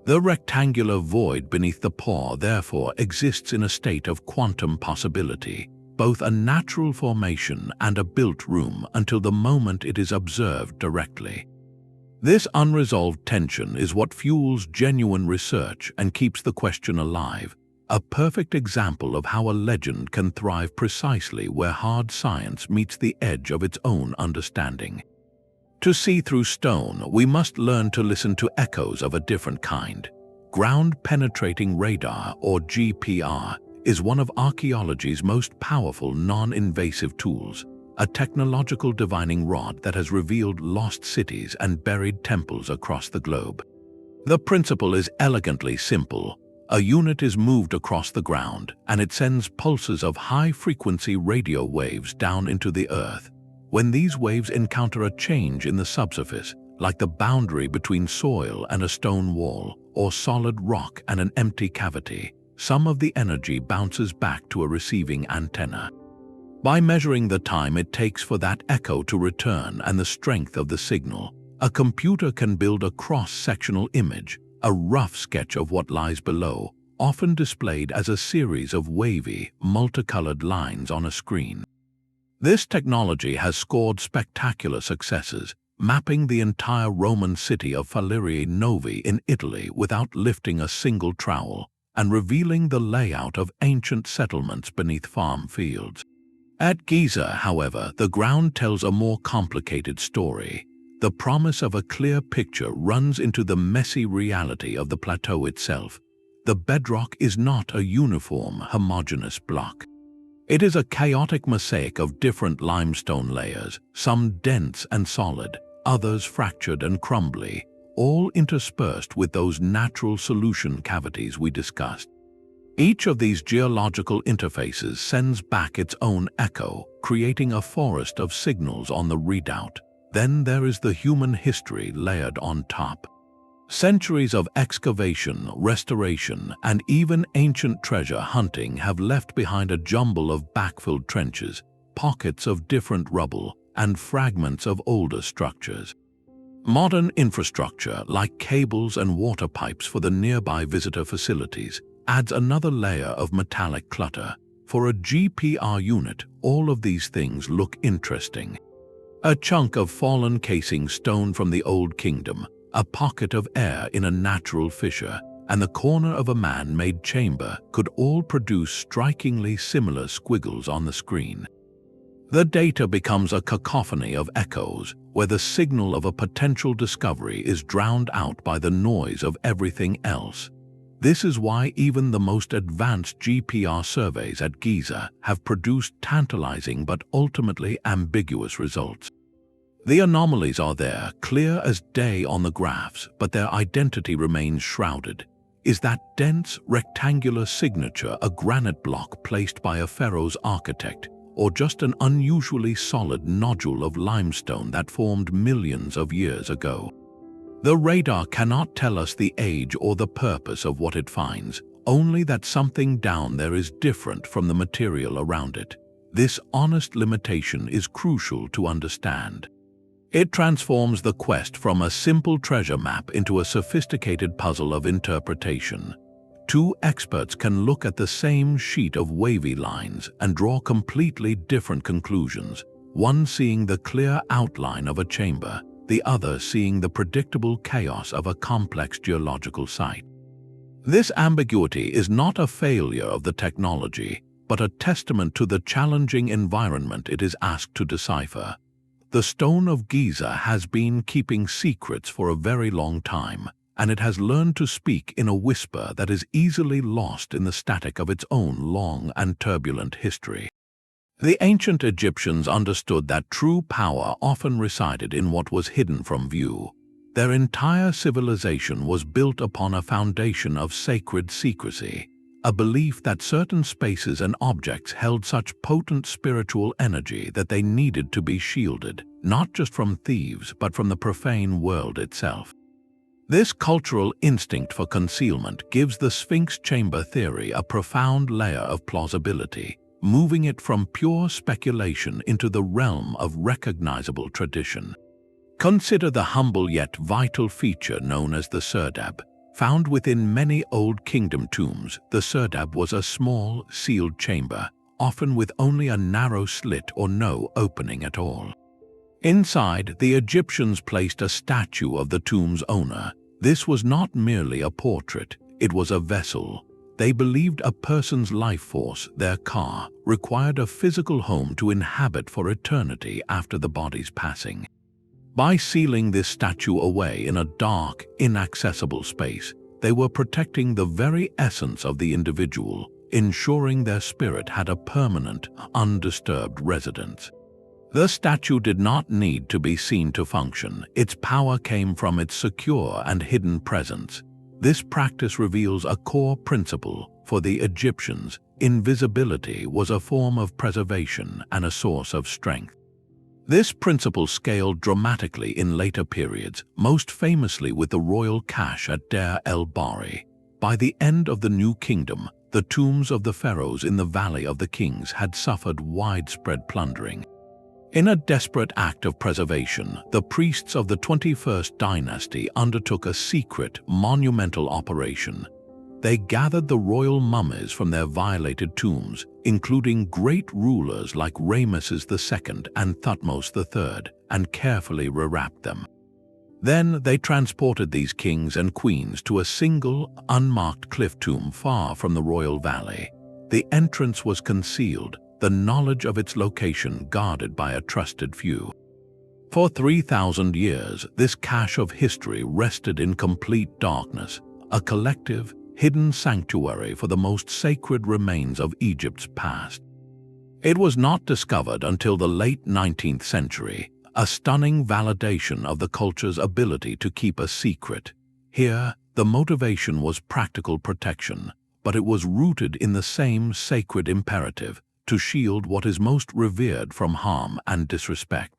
The rectangular void beneath the paw, therefore, exists in a state of quantum possibility, both a natural formation and a built room until the moment it is observed directly. This unresolved tension is what fuels genuine research and keeps the question alive, a perfect example of how a legend can thrive precisely where hard science meets the edge of its own understanding. To see through stone, we must learn to listen to echoes of a different kind. Ground-penetrating radar, or GPR, is one of archaeology's most powerful non-invasive tools, a technological divining rod that has revealed lost cities and buried temples across the globe. The principle is elegantly simple. A unit is moved across the ground, and it sends pulses of high-frequency radio waves down into the earth. When these waves encounter a change in the subsurface, like the boundary between soil and a stone wall, or solid rock and an empty cavity, some of the energy bounces back to a receiving antenna. By measuring the time it takes for that echo to return and the strength of the signal, a computer can build a cross-sectional image, a rough sketch of what lies below, often displayed as a series of wavy, multicolored lines on a screen. This technology has scored spectacular successes, mapping the entire Roman city of Falieri Novi in Italy without lifting a single trowel, and revealing the layout of ancient settlements beneath farm fields. At Giza, however, the ground tells a more complicated story. The promise of a clear picture runs into the messy reality of the plateau itself. The bedrock is not a uniform, homogeneous block. It is a chaotic mosaic of different limestone layers, some dense and solid, others fractured and crumbly, all interspersed with those natural solution cavities we discussed. Each of these geological interfaces sends back its own echo, creating a forest of signals on the redoubt. Then there is the human history layered on top. Centuries of excavation, restoration, and even ancient treasure hunting have left behind a jumble of backfilled trenches, pockets of different rubble, and fragments of older structures. Modern infrastructure, like cables and water pipes for the nearby visitor facilities, adds another layer of metallic clutter. For a GPR unit, all of these things look interesting. A chunk of fallen casing stone from the Old Kingdom, a pocket of air in a natural fissure, and the corner of a man-made chamber could all produce strikingly similar squiggles on the screen. The data becomes a cacophony of echoes, where the signal of a potential discovery is drowned out by the noise of everything else. This is why even the most advanced GPR surveys at Giza have produced tantalizing but ultimately ambiguous results. The anomalies are there, clear as day on the graphs, but their identity remains shrouded. Is that dense, rectangular signature a granite block placed by a pharaoh's architect, or just an unusually solid nodule of limestone that formed millions of years ago. The radar cannot tell us the age or the purpose of what it finds, only that something down there is different from the material around it. This honest limitation is crucial to understand. It transforms the quest from a simple treasure map into a sophisticated puzzle of interpretation. Two experts can look at the same sheet of wavy lines and draw completely different conclusions, one seeing the clear outline of a chamber, the other seeing the predictable chaos of a complex geological site. This ambiguity is not a failure of the technology, but a testament to the challenging environment it is asked to decipher. The stone of Giza has been keeping secrets for a very long time, and it has learned to speak in a whisper that is easily lost in the static of its own long and turbulent history. The ancient Egyptians understood that true power often resided in what was hidden from view. Their entire civilization was built upon a foundation of sacred secrecy, a belief that certain spaces and objects held such potent spiritual energy that they needed to be shielded, not just from thieves but from the profane world itself. This cultural instinct for concealment gives the Sphinx chamber theory a profound layer of plausibility, moving it from pure speculation into the realm of recognizable tradition. Consider the humble yet vital feature known as the serdab. Found within many Old Kingdom tombs, the serdab was a small, sealed chamber, often with only a narrow slit or no opening at all. Inside, the Egyptians placed a statue of the tomb's owner. This was not merely a portrait, it was a vessel. They believed a person's life force, their ka, required a physical home to inhabit for eternity after the body's passing. By sealing this statue away in a dark, inaccessible space, they were protecting the very essence of the individual, ensuring their spirit had a permanent, undisturbed residence. The statue did not need to be seen to function. Its power came from its secure and hidden presence. This practice reveals a core principle. For the Egyptians, invisibility was a form of preservation and a source of strength. This principle scaled dramatically in later periods, most famously with the royal cache at Deir el-Bahari. By the end of the New Kingdom, the tombs of the pharaohs in the Valley of the Kings had suffered widespread plundering. In a desperate act of preservation, the priests of the 21st dynasty undertook a secret, monumental operation. They gathered the royal mummies from their violated tombs, including great rulers like Ramesses II and Thutmose III, and carefully rewrapped them. Then they transported these kings and queens to a single, unmarked cliff tomb far from the royal valley. The entrance was concealed, the knowledge of its location guarded by a trusted few. For 3,000 years, this cache of history rested in complete darkness, a collective, hidden sanctuary for the most sacred remains of Egypt's past. It was not discovered until the late 19th century, a stunning validation of the culture's ability to keep a secret. Here, the motivation was practical protection, but it was rooted in the same sacred imperative to shield what is most revered from harm and disrespect.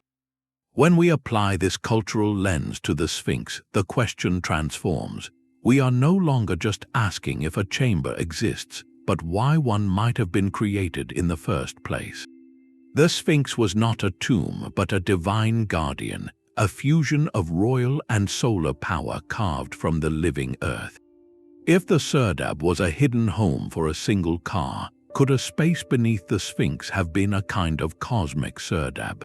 When we apply this cultural lens to the Sphinx, the question transforms. We are no longer just asking if a chamber exists, but why one might have been created in the first place. The Sphinx was not a tomb, but a divine guardian, a fusion of royal and solar power carved from the living earth. If the serdab was a hidden home for a single ka, could a space beneath the Sphinx have been a kind of cosmic serdab?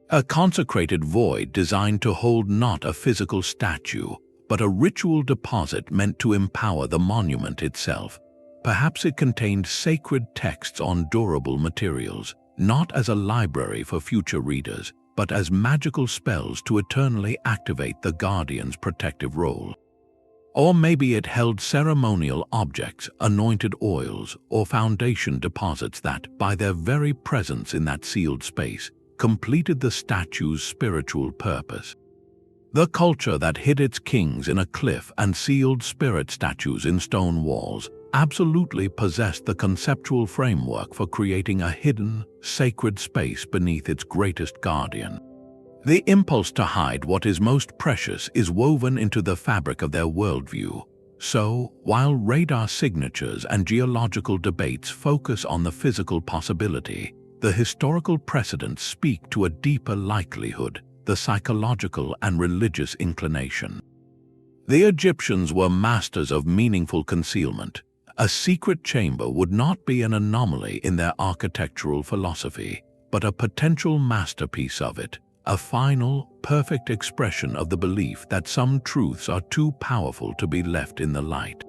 A consecrated void designed to hold not a physical statue, but a ritual deposit meant to empower the monument itself. Perhaps it contained sacred texts on durable materials, not as a library for future readers, but as magical spells to eternally activate the guardian's protective role. Or maybe it held ceremonial objects, anointed oils, or foundation deposits that, by their very presence in that sealed space, completed the statue's spiritual purpose. The culture that hid its kings in a cliff and sealed spirit statues in stone walls absolutely possessed the conceptual framework for creating a hidden, sacred space beneath its greatest guardian. The impulse to hide what is most precious is woven into the fabric of their worldview. So, while radar signatures and geological debates focus on the physical possibility, the historical precedents speak to a deeper likelihood, the psychological and religious inclination. The Egyptians were masters of meaningful concealment. A secret chamber would not be an anomaly in their architectural philosophy, but a potential masterpiece of it, a final, perfect expression of the belief that some truths are too powerful to be left in the light.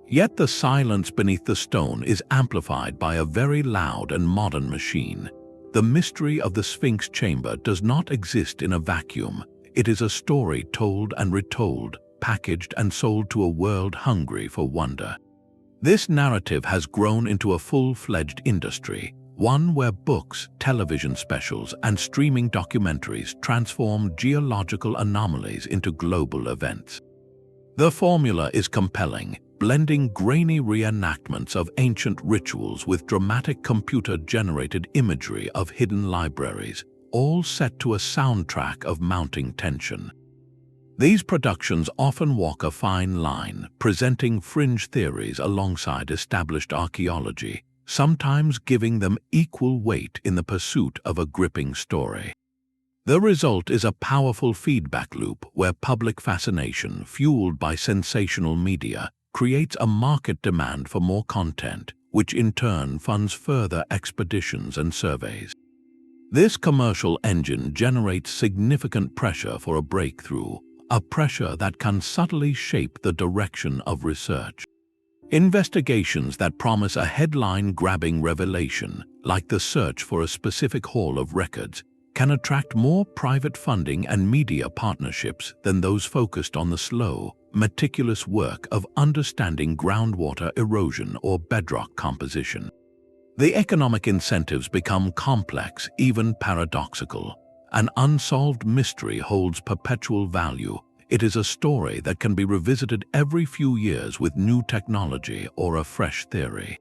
Yet the silence beneath the stone is amplified by a very loud and modern machine. The mystery of the Sphinx chamber does not exist in a vacuum. It is a story told and retold, packaged and sold to a world hungry for wonder. This narrative has grown into a full-fledged industry, one where books, television specials, and streaming documentaries transform geological anomalies into global events. The formula is compelling, blending grainy reenactments of ancient rituals with dramatic computer-generated imagery of hidden libraries, all set to a soundtrack of mounting tension. These productions often walk a fine line, presenting fringe theories alongside established archaeology, sometimes giving them equal weight in the pursuit of a gripping story. The result is a powerful feedback loop where public fascination, fueled by sensational media, creates a market demand for more content, which in turn funds further expeditions and surveys. This commercial engine generates significant pressure for a breakthrough, a pressure that can subtly shape the direction of research. Investigations that promise a headline-grabbing revelation, like the search for a specific haul of records, can attract more private funding and media partnerships than those focused on the slow, meticulous work of understanding groundwater erosion or bedrock composition. The economic incentives become complex, even paradoxical. An unsolved mystery holds perpetual value. It is a story that can be revisited every few years with new technology or a fresh theory.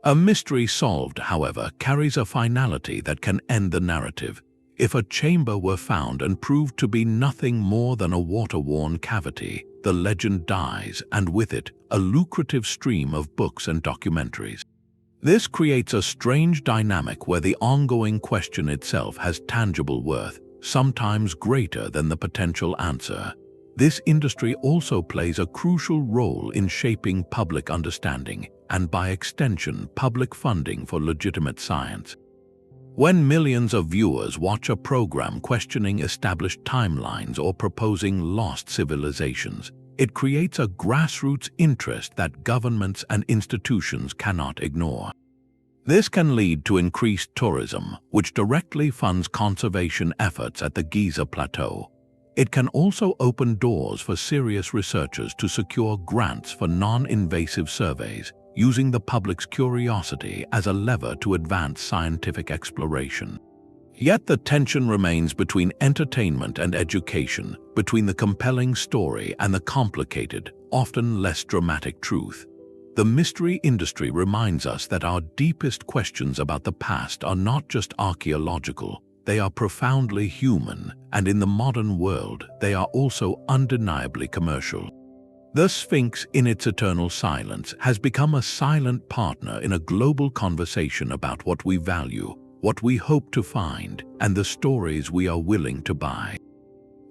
A mystery solved, however, carries a finality that can end the narrative. If a chamber were found and proved to be nothing more than a water-worn cavity, the legend dies, and with it, a lucrative stream of books and documentaries. This creates a strange dynamic where the ongoing question itself has tangible worth, sometimes greater than the potential answer. This industry also plays a crucial role in shaping public understanding, and by extension, public funding for legitimate science. When millions of viewers watch a program questioning established timelines or proposing lost civilizations, it creates a grassroots interest that governments and institutions cannot ignore. This can lead to increased tourism, which directly funds conservation efforts at the Giza Plateau. It can also open doors for serious researchers to secure grants for non-invasive surveys, using the public's curiosity as a lever to advance scientific exploration. Yet the tension remains between entertainment and education, between the compelling story and the complicated, often less dramatic truth. The mystery industry reminds us that our deepest questions about the past are not just archaeological, they are profoundly human, and in the modern world, they are also undeniably commercial. The Sphinx, in its eternal silence, has become a silent partner in a global conversation about what we value, what we hope to find, and the stories we are willing to buy.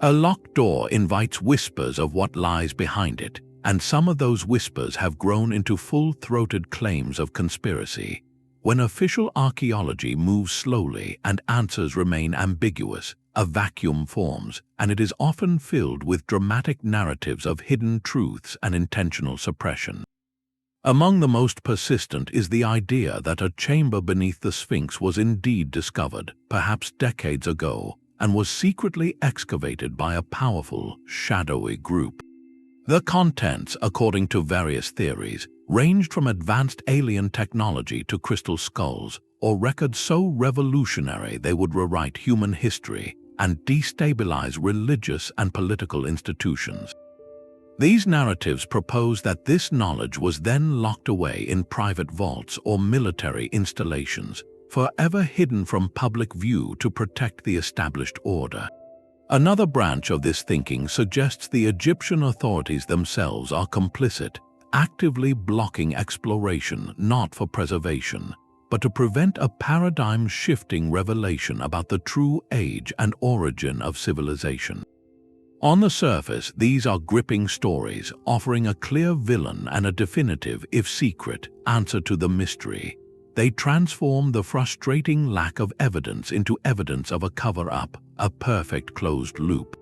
A locked door invites whispers of what lies behind it, and some of those whispers have grown into full-throated claims of conspiracy. When official archaeology moves slowly and answers remain ambiguous, a vacuum forms, and it is often filled with dramatic narratives of hidden truths and intentional suppression. Among the most persistent is the idea that a chamber beneath the Sphinx was indeed discovered, perhaps decades ago, and was secretly excavated by a powerful, shadowy group. The contents, according to various theories, ranged from advanced alien technology to crystal skulls, or records so revolutionary they would rewrite human history and destabilize religious and political institutions. These narratives propose that this knowledge was then locked away in private vaults or military installations, forever hidden from public view to protect the established order. Another branch of this thinking suggests the Egyptian authorities themselves are complicit, actively blocking exploration not for preservation, but to prevent a paradigm-shifting revelation about the true age and origin of civilization. On the surface, these are gripping stories, offering a clear villain and a definitive, if secret, answer to the mystery. They transform the frustrating lack of evidence into evidence of a cover-up, a perfect closed loop.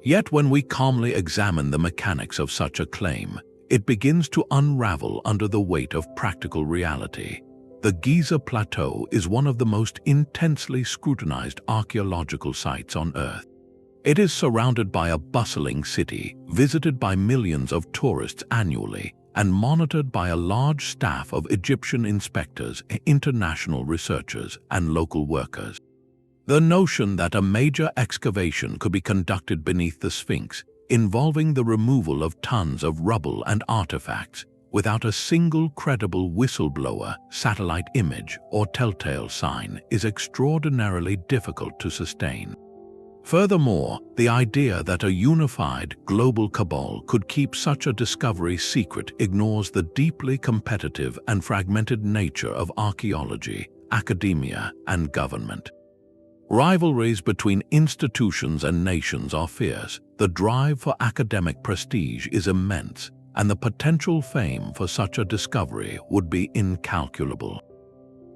Yet when we calmly examine the mechanics of such a claim, it begins to unravel under the weight of practical reality. The Giza Plateau is one of the most intensely scrutinized archaeological sites on Earth. It is surrounded by a bustling city, visited by millions of tourists annually, and monitored by a large staff of Egyptian inspectors, international researchers, and local workers. The notion that a major excavation could be conducted beneath the Sphinx, involving the removal of tons of rubble and artifacts, without a single credible whistleblower, satellite image, or telltale sign, is extraordinarily difficult to sustain. Furthermore, the idea that a unified, global cabal could keep such a discovery secret ignores the deeply competitive and fragmented nature of archaeology, academia, and government. Rivalries between institutions and nations are fierce, the drive for academic prestige is immense, and the potential fame for such a discovery would be incalculable.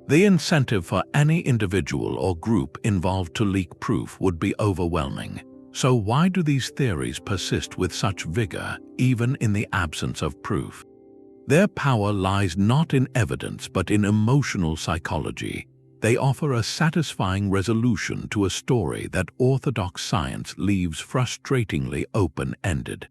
The incentive for any individual or group involved to leak proof would be overwhelming. So why do these theories persist with such vigor, even in the absence of proof? Their power lies not in evidence but in emotional psychology. They offer a satisfying resolution to a story that orthodox science leaves frustratingly open-ended.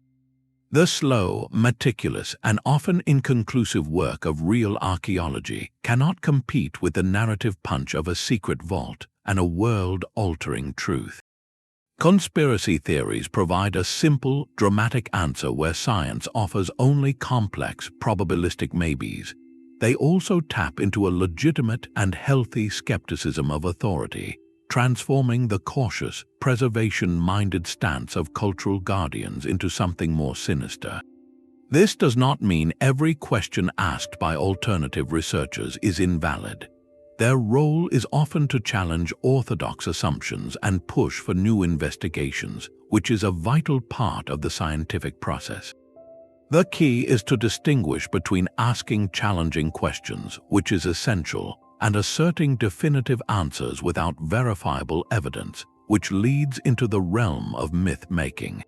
The slow, meticulous, and often inconclusive work of real archaeology cannot compete with the narrative punch of a secret vault and a world-altering truth. Conspiracy theories provide a simple, dramatic answer where science offers only complex, probabilistic maybes. They also tap into a legitimate and healthy skepticism of authority, transforming the cautious, preservation-minded stance of cultural guardians into something more sinister. This does not mean every question asked by alternative researchers is invalid. Their role is often to challenge orthodox assumptions and push for new investigations, which is a vital part of the scientific process. The key is to distinguish between asking challenging questions, which is essential, and asserting definitive answers without verifiable evidence, which leads into the realm of myth-making.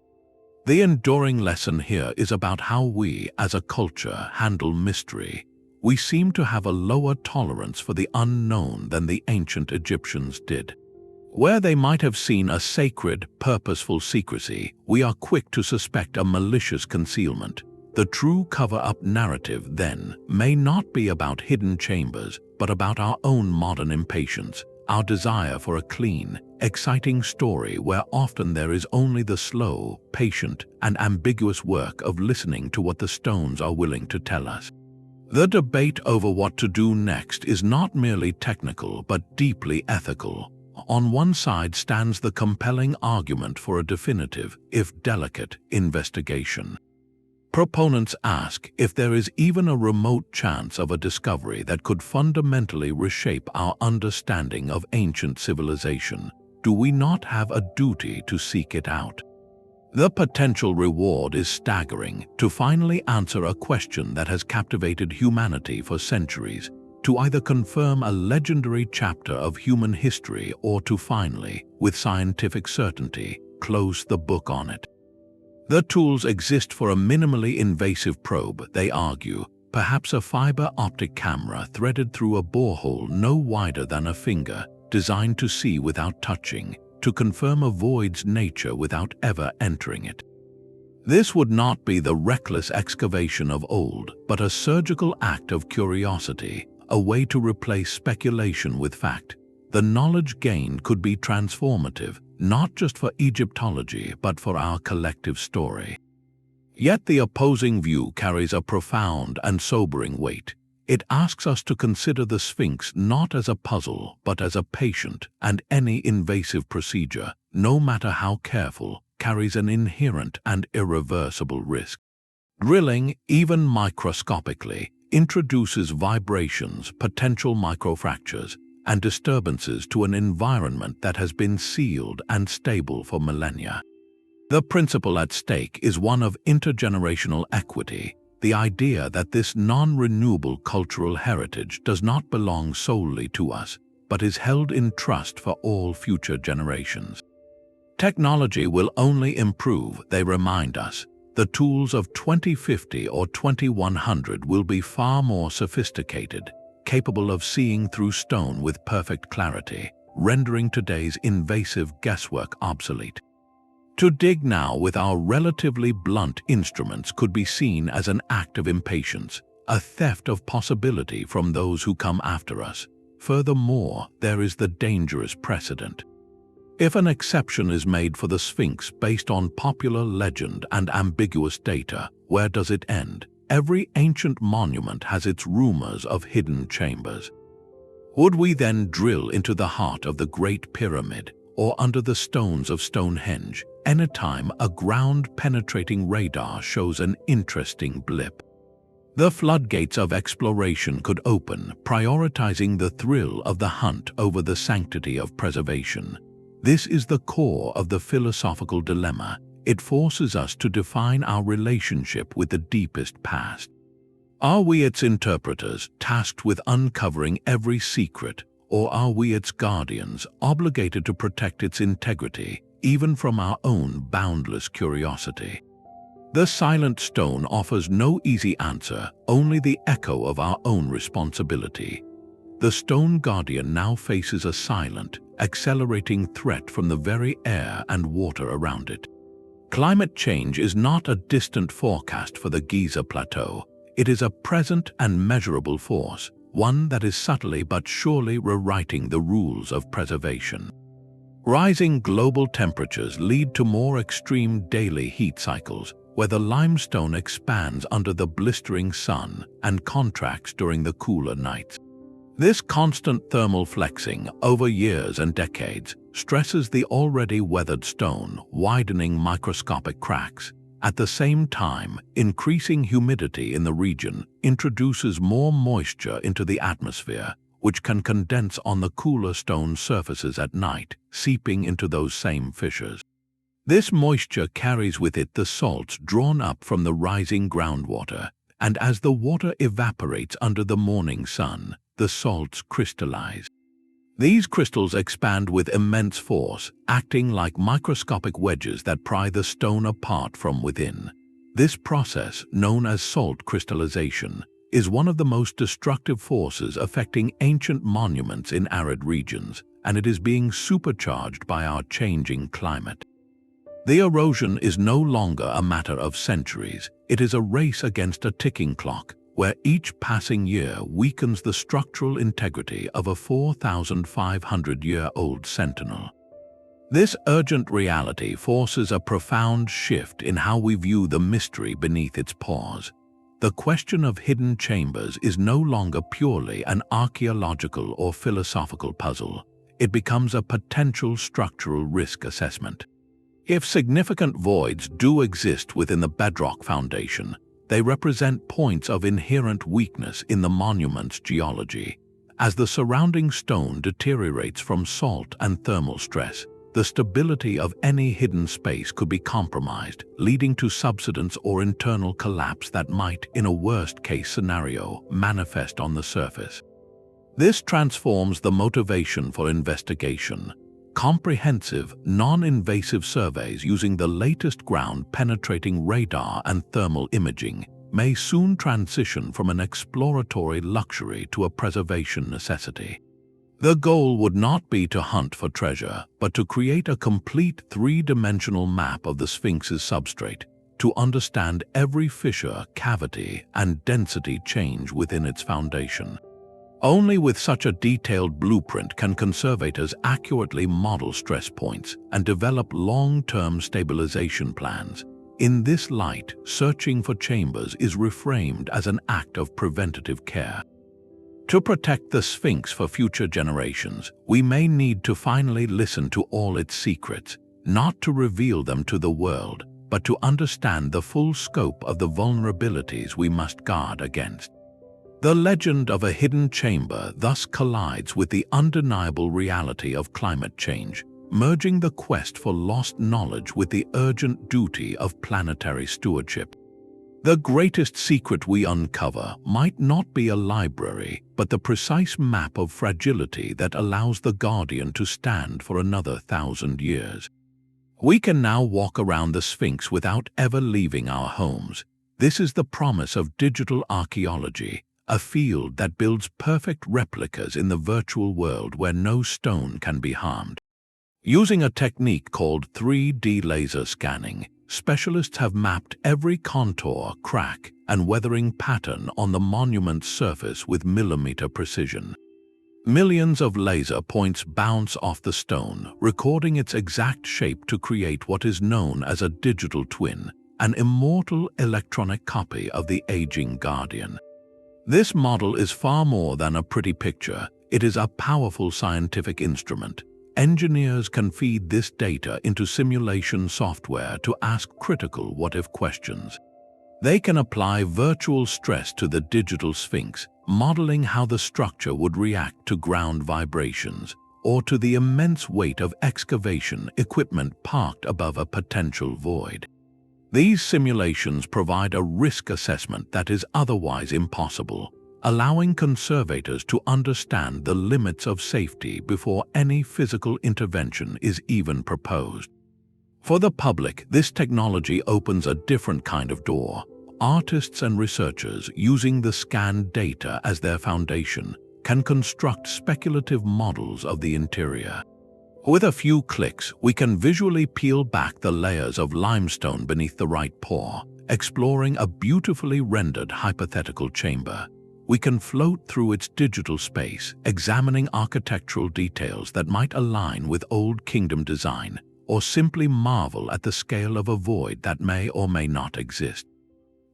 The enduring lesson here is about how we, as a culture, handle mystery. We seem to have a lower tolerance for the unknown than the ancient Egyptians did. Where they might have seen a sacred, purposeful secrecy, we are quick to suspect a malicious concealment. The true cover-up narrative, then, may not be about hidden chambers, but about our own modern impatience, our desire for a clean, exciting story where often there is only the slow, patient, and ambiguous work of listening to what the stones are willing to tell us. The debate over what to do next is not merely technical but deeply ethical. On one side stands the compelling argument for a definitive, if delicate, investigation. Proponents ask if there is even a remote chance of a discovery that could fundamentally reshape our understanding of ancient civilization. Do we not have a duty to seek it out? The potential reward is staggering: to finally answer a question that has captivated humanity for centuries, to either confirm a legendary chapter of human history or to finally, with scientific certainty, close the book on it. The tools exist for a minimally invasive probe, they argue, perhaps a fiber optic camera threaded through a borehole no wider than a finger, designed to see without touching, to confirm a void's nature without ever entering it. This would not be the reckless excavation of old, but a surgical act of curiosity, a way to replace speculation with fact. The knowledge gained could be transformative, not just for Egyptology but for our collective story. Yet the opposing view carries a profound and sobering weight. It asks us to consider the Sphinx not as a puzzle, but as a patient, and any invasive procedure, no matter how careful, carries an inherent and irreversible risk. Drilling, even microscopically, introduces vibrations, potential microfractures, and disturbances to an environment that has been sealed and stable for millennia. The principle at stake is one of intergenerational equity, the idea that this non-renewable cultural heritage does not belong solely to us, but is held in trust for all future generations. Technology will only improve, they remind us. The tools of 2050 or 2100 will be far more sophisticated, capable of seeing through stone with perfect clarity, rendering today's invasive guesswork obsolete. To dig now with our relatively blunt instruments could be seen as an act of impatience, a theft of possibility from those who come after us. Furthermore, there is the dangerous precedent. If an exception is made for the Sphinx based on popular legend and ambiguous data, where does it end? Every ancient monument has its rumors of hidden chambers. Would we then drill into the heart of the Great Pyramid, or under the stones of Stonehenge, anytime a ground-penetrating radar shows an interesting blip? The floodgates of exploration could open, prioritizing the thrill of the hunt over the sanctity of preservation. This is the core of the philosophical dilemma. It forces us to define our relationship with the deepest past. Are we its interpreters, tasked with uncovering every secret, or are we its guardians, obligated to protect its integrity, even from our own boundless curiosity? The silent stone offers no easy answer, only the echo of our own responsibility. The stone guardian now faces a silent, accelerating threat from the very air and water around it. Climate change is not a distant forecast for the Giza plateau. It is a present and measurable force, one that is subtly but surely rewriting the rules of preservation. Rising global temperatures lead to more extreme daily heat cycles, where the limestone expands under the blistering sun and contracts during the cooler nights. This constant thermal flexing over years and decades stresses the already weathered stone, widening microscopic cracks. At the same time, increasing humidity in the region introduces more moisture into the atmosphere, which can condense on the cooler stone surfaces at night, seeping into those same fissures. This moisture carries with it the salts drawn up from the rising groundwater, and as the water evaporates under the morning sun, the salts crystallize. These crystals expand with immense force, acting like microscopic wedges that pry the stone apart from within. This process, known as salt crystallization, is one of the most destructive forces affecting ancient monuments in arid regions, and it is being supercharged by our changing climate. The erosion is no longer a matter of centuries. It is a race against a ticking clock, where each passing year weakens the structural integrity of a 4,500-year-old sentinel. This urgent reality forces a profound shift in how we view the mystery beneath its paws. The question of hidden chambers is no longer purely an archaeological or philosophical puzzle. It becomes a potential structural risk assessment. If significant voids do exist within the bedrock foundation, they represent points of inherent weakness in the monument's geology. As the surrounding stone deteriorates from salt and thermal stress, the stability of any hidden space could be compromised, leading to subsidence or internal collapse that might, in a worst-case scenario, manifest on the surface. This transforms the motivation for investigation. Comprehensive, non-invasive surveys using the latest ground-penetrating radar and thermal imaging may soon transition from an exploratory luxury to a preservation necessity. The goal would not be to hunt for treasure, but to create a complete three-dimensional map of the Sphinx's substrate, to understand every fissure, cavity, and density change within its foundation. Only with such a detailed blueprint can conservators accurately model stress points and develop long-term stabilization plans. In this light, searching for chambers is reframed as an act of preventative care. To protect the Sphinx for future generations, we may need to finally listen to all its secrets, not to reveal them to the world, but to understand the full scope of the vulnerabilities we must guard against. The legend of a hidden chamber thus collides with the undeniable reality of climate change, merging the quest for lost knowledge with the urgent duty of planetary stewardship. The greatest secret we uncover might not be a library, but the precise map of fragility that allows the Guardian to stand for another 1,000 years. We can now walk around the Sphinx without ever leaving our homes. This is the promise of digital archaeology, a field that builds perfect replicas in the virtual world where no stone can be harmed. Using a technique called 3D laser scanning, specialists have mapped every contour, crack, and weathering pattern on the monument's surface with millimeter precision. Millions of laser points bounce off the stone, recording its exact shape to create what is known as a digital twin, an immortal electronic copy of the aging Guardian. This model is far more than a pretty picture. It is a powerful scientific instrument. Engineers can feed this data into simulation software to ask critical what-if questions. They can apply virtual stress to the digital Sphinx, modeling how the structure would react to ground vibrations, or to the immense weight of excavation equipment parked above a potential void. These simulations provide a risk assessment that is otherwise impossible, allowing conservators to understand the limits of safety before any physical intervention is even proposed. For the public, this technology opens a different kind of door. Artists and researchers, using the scanned data as their foundation, can construct speculative models of the interior. With a few clicks, we can visually peel back the layers of limestone beneath the right pore, exploring a beautifully rendered hypothetical chamber. We can float through its digital space, examining architectural details that might align with Old Kingdom design, or simply marvel at the scale of a void that may or may not exist.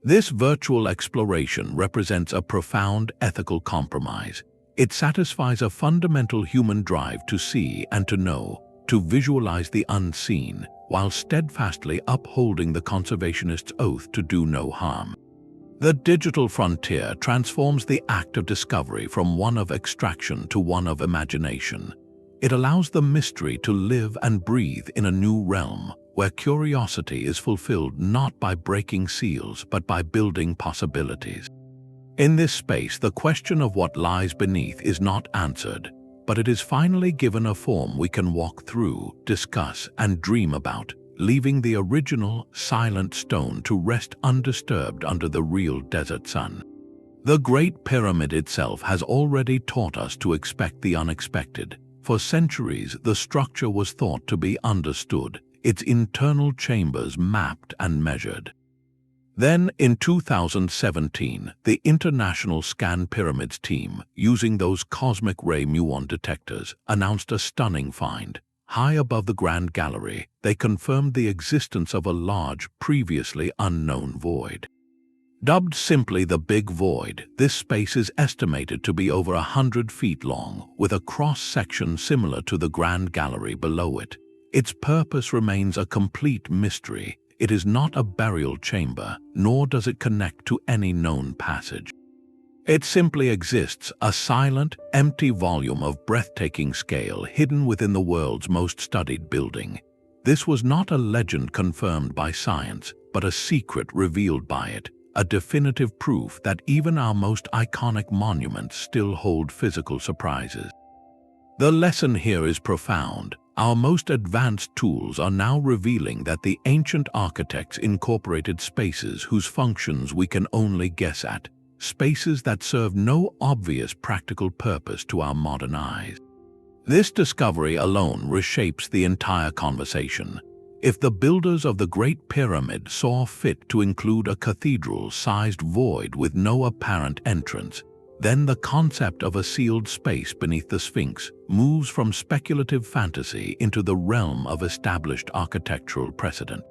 This virtual exploration represents a profound ethical compromise. It satisfies a fundamental human drive to see and to know, to visualize the unseen, while steadfastly upholding the conservationist's oath to do no harm. The digital frontier transforms the act of discovery from one of extraction to one of imagination. It allows the mystery to live and breathe in a new realm, where curiosity is fulfilled not by breaking seals but by building possibilities. In this space, the question of what lies beneath is not answered, but it is finally given a form we can walk through, discuss, and dream about, leaving the original, silent stone to rest undisturbed under the real desert sun. The Great Pyramid itself has already taught us to expect the unexpected. For centuries, the structure was thought to be understood, its internal chambers mapped and measured. Then, in 2017, the International ScanPyramids team, using those cosmic ray muon detectors, announced a stunning find. High above the Grand Gallery, they confirmed the existence of a large, previously unknown void. Dubbed simply the Big Void, this space is estimated to be over 100 feet long, with a cross-section similar to the Grand Gallery below it. Its purpose remains a complete mystery. It is not a burial chamber, nor does it connect to any known passage. It simply exists, a silent, empty volume of breathtaking scale hidden within the world's most studied building. This was not a legend confirmed by science, but a secret revealed by it, a definitive proof that even our most iconic monuments still hold physical surprises. The lesson here is profound. Our most advanced tools are now revealing that the ancient architects incorporated spaces whose functions we can only guess at, spaces that serve no obvious practical purpose to our modern eyes. This discovery alone reshapes the entire conversation. If the builders of the Great Pyramid saw fit to include a cathedral-sized void with no apparent entrance, then the concept of a sealed space beneath the Sphinx moves from speculative fantasy into the realm of established architectural precedent.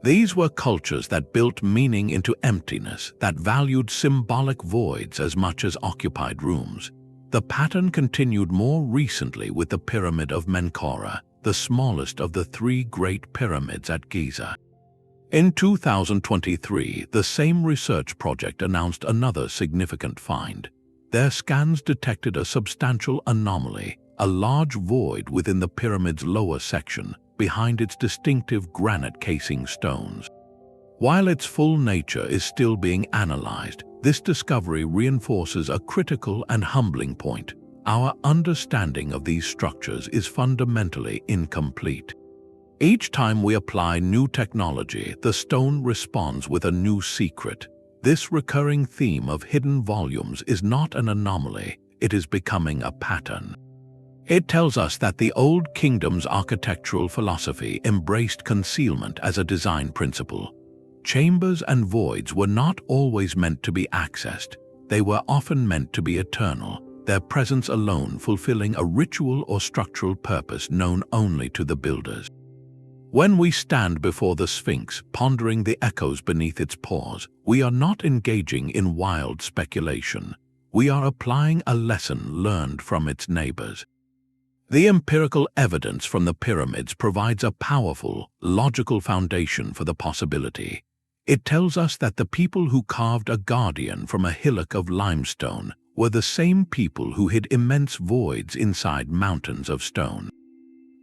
These were cultures that built meaning into emptiness, that valued symbolic voids as much as occupied rooms. The pattern continued more recently with the Pyramid of Menkaure, the smallest of the three great pyramids at Giza. In 2023, the same research project announced another significant find. Their scans detected a substantial anomaly, a large void within the pyramid's lower section, behind its distinctive granite casing stones. While its full nature is still being analyzed, this discovery reinforces a critical and humbling point. Our understanding of these structures is fundamentally incomplete. Each time we apply new technology, the stone responds with a new secret. This recurring theme of hidden volumes is not an anomaly, it is becoming a pattern. It tells us that the Old Kingdom's architectural philosophy embraced concealment as a design principle. Chambers and voids were not always meant to be accessed. They were often meant to be eternal, their presence alone fulfilling a ritual or structural purpose known only to the builders. When we stand before the Sphinx, pondering the echoes beneath its pores, we are not engaging in wild speculation. We are applying a lesson learned from its neighbors. The empirical evidence from the pyramids provides a powerful, logical foundation for the possibility. It tells us that the people who carved a guardian from a hillock of limestone were the same people who hid immense voids inside mountains of stone.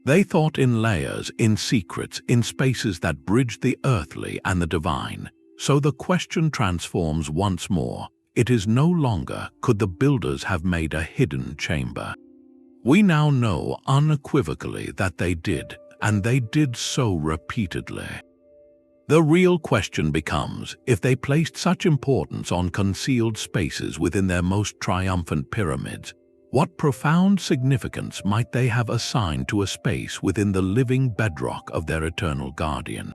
They thought in layers, in secrets, in spaces that bridged the earthly and the divine. So the question transforms once more. It is no longer, could the builders have made a hidden chamber? We now know unequivocally that they did, and they did so repeatedly. The real question becomes, if they placed such importance on concealed spaces within their most triumphant pyramids, what profound significance might they have assigned to a space within the living bedrock of their eternal guardian?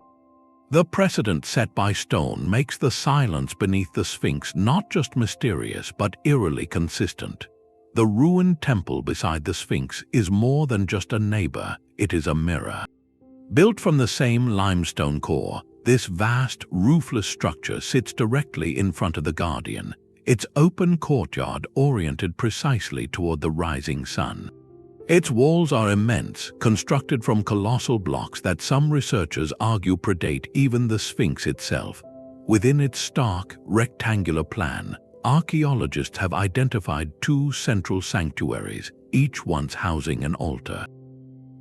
The precedent set by stone makes the silence beneath the Sphinx not just mysterious but eerily consistent. The ruined temple beside the Sphinx is more than just a neighbor, it is a mirror. Built from the same limestone core, this vast, roofless structure sits directly in front of the guardian, its open courtyard oriented precisely toward the rising sun. Its walls are immense, constructed from colossal blocks that some researchers argue predate even the Sphinx itself. Within its stark, rectangular plan, archaeologists have identified two central sanctuaries, each once housing an altar.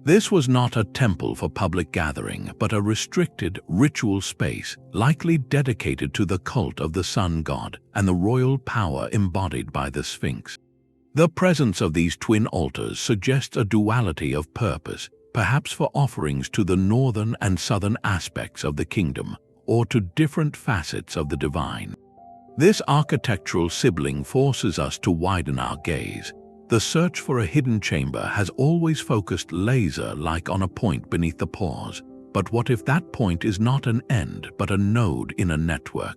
This was not a temple for public gathering, but a restricted, ritual space, likely dedicated to the cult of the sun god and the royal power embodied by the Sphinx. The presence of these twin altars suggests a duality of purpose, perhaps for offerings to the northern and southern aspects of the kingdom, or to different facets of the divine. This architectural sibling forces us to widen our gaze. The search for a hidden chamber has always focused laser-like on a point beneath the pores. But what if that point is not an end, but a node in a network?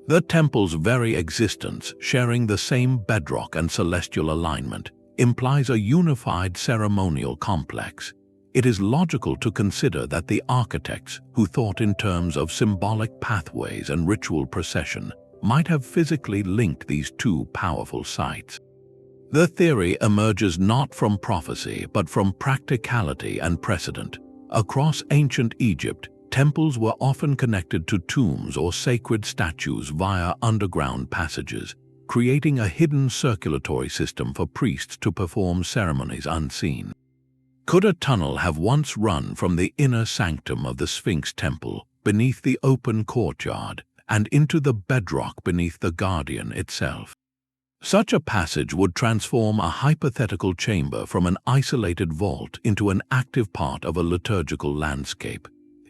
The temple's very existence, sharing the same bedrock and celestial alignment, implies a unified ceremonial complex. It is logical to consider that the architects, who thought in terms of symbolic pathways and ritual procession, might have physically linked these two powerful sites. The theory emerges not from prophecy but from practicality and precedent. Across ancient Egypt, temples were often connected to tombs or sacred statues via underground passages, creating a hidden circulatory system for priests to perform ceremonies unseen. Could a tunnel have once run from the inner sanctum of the Sphinx temple, beneath the open courtyard, and into the bedrock beneath the guardian itself? Such a passage would transform a hypothetical chamber from an isolated vault into an active part of a liturgical landscape.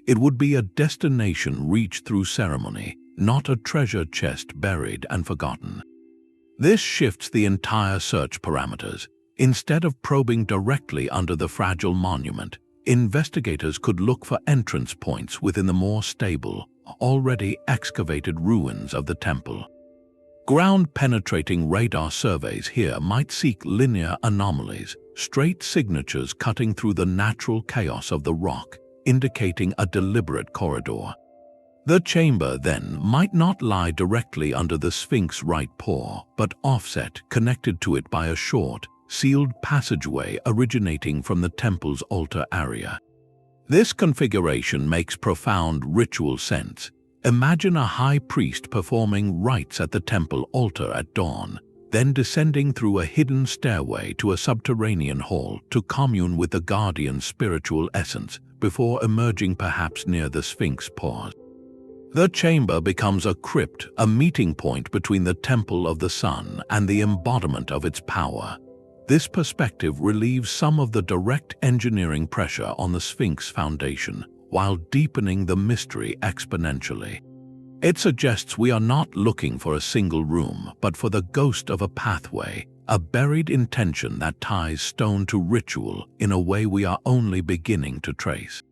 It would be a destination reached through ceremony, not a treasure chest buried and forgotten. This shifts the entire search parameters. Instead of probing directly under the fragile monument, investigators could look for entrance points within the more stable, already excavated ruins of the temple. Ground-penetrating radar surveys here might seek linear anomalies, straight signatures cutting through the natural chaos of the rock, indicating a deliberate corridor. The chamber, then, might not lie directly under the Sphinx's right paw, but offset, connected to it by a short, sealed passageway originating from the temple's altar area. This configuration makes profound ritual sense. Imagine a high priest performing rites at the temple altar at dawn, then descending through a hidden stairway to a subterranean hall to commune with the guardian's spiritual essence before emerging perhaps near the Sphinx's paws. The chamber becomes a crypt, a meeting point between the temple of the sun and the embodiment of its power. This perspective relieves some of the direct engineering pressure on the Sphinx foundation, while deepening the mystery exponentially. It suggests we are not looking for a single room, but for the ghost of a pathway, a buried intention that ties stone to ritual in a way we are only beginning to trace.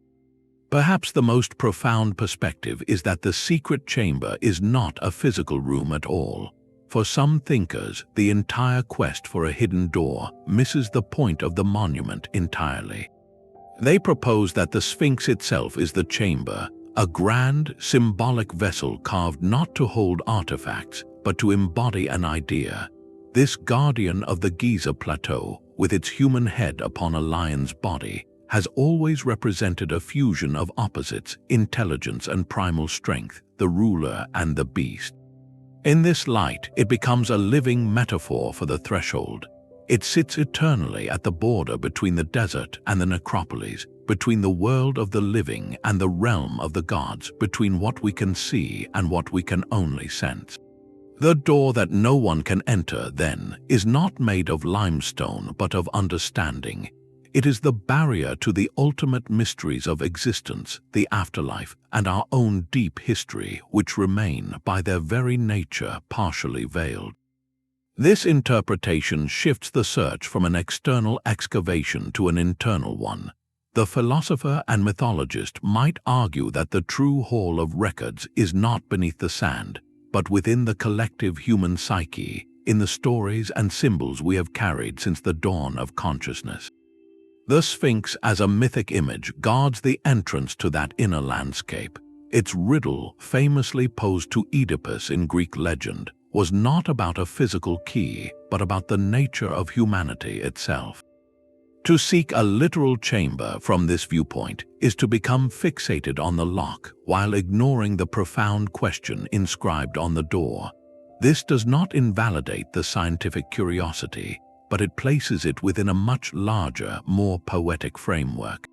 Perhaps the most profound perspective is that the secret chamber is not a physical room at all. For some thinkers, the entire quest for a hidden door misses the point of the monument entirely. They propose that the Sphinx itself is the chamber, a grand, symbolic vessel carved not to hold artifacts, but to embody an idea. This guardian of the Giza plateau, with its human head upon a lion's body, has always represented a fusion of opposites, intelligence and primal strength, the ruler and the beast. In this light, it becomes a living metaphor for the threshold. It sits eternally at the border between the desert and the necropolis, between the world of the living and the realm of the gods, between what we can see and what we can only sense. The door that no one can enter, then, is not made of limestone but of understanding. It is the barrier to the ultimate mysteries of existence, the afterlife, and our own deep history, which remain, by their very nature, partially veiled. This interpretation shifts the search from an external excavation to an internal one. The philosopher and mythologist might argue that the true hall of records is not beneath the sand, but within the collective human psyche, in the stories and symbols we have carried since the dawn of consciousness. The Sphinx as a mythic image guards the entrance to that inner landscape. Its riddle, famously posed to Oedipus in Greek legend, was not about a physical key, but about the nature of humanity itself. To seek a literal chamber from this viewpoint is to become fixated on the lock while ignoring the profound question inscribed on the door. This does not invalidate the scientific curiosity, but it places it within a much larger, more poetic framework.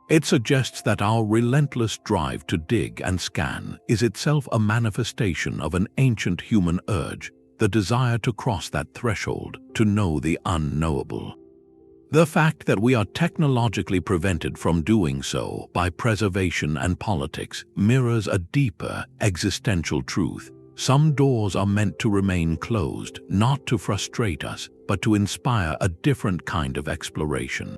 It suggests that our relentless drive to dig and scan is itself a manifestation of an ancient human urge, the desire to cross that threshold, to know the unknowable. The fact that we are technologically prevented from doing so by preservation and politics mirrors a deeper, existential truth. Some doors are meant to remain closed, not to frustrate us, but to inspire a different kind of exploration.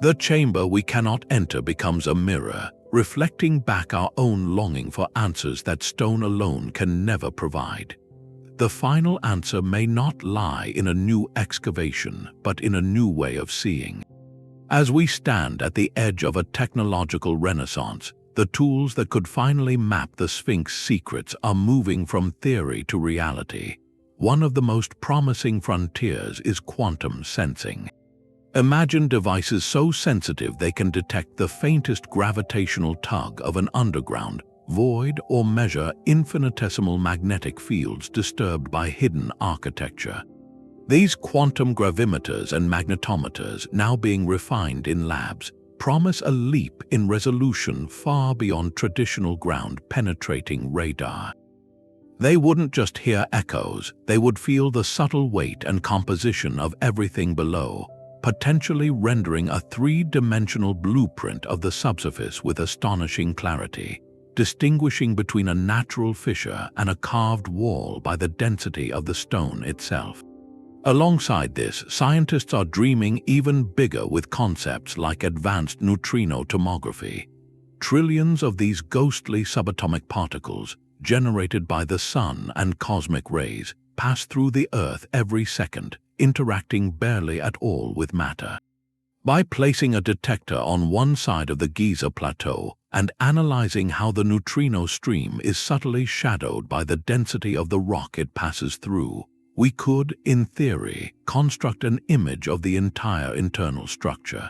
The chamber we cannot enter becomes a mirror, reflecting back our own longing for answers that stone alone can never provide. The final answer may not lie in a new excavation, but in a new way of seeing. As we stand at the edge of a technological renaissance, the tools that could finally map the Sphinx's secrets are moving from theory to reality. One of the most promising frontiers is quantum sensing. Imagine devices so sensitive they can detect the faintest gravitational tug of an underground void or measure infinitesimal magnetic fields disturbed by hidden architecture. These quantum gravimeters and magnetometers, now being refined in labs, promise a leap in resolution far beyond traditional ground-penetrating radar. They wouldn't just hear echoes, they would feel the subtle weight and composition of everything below, potentially rendering a three-dimensional blueprint of the subsurface with astonishing clarity, distinguishing between a natural fissure and a carved wall by the density of the stone itself. Alongside this, scientists are dreaming even bigger with concepts like advanced neutrino tomography. Trillions of these ghostly subatomic particles, generated by the sun and cosmic rays, pass through the Earth every second, interacting barely at all with matter. By placing a detector on one side of the Giza plateau and analyzing how the neutrino stream is subtly shadowed by the density of the rock it passes through, we could, in theory, construct an image of the entire internal structure.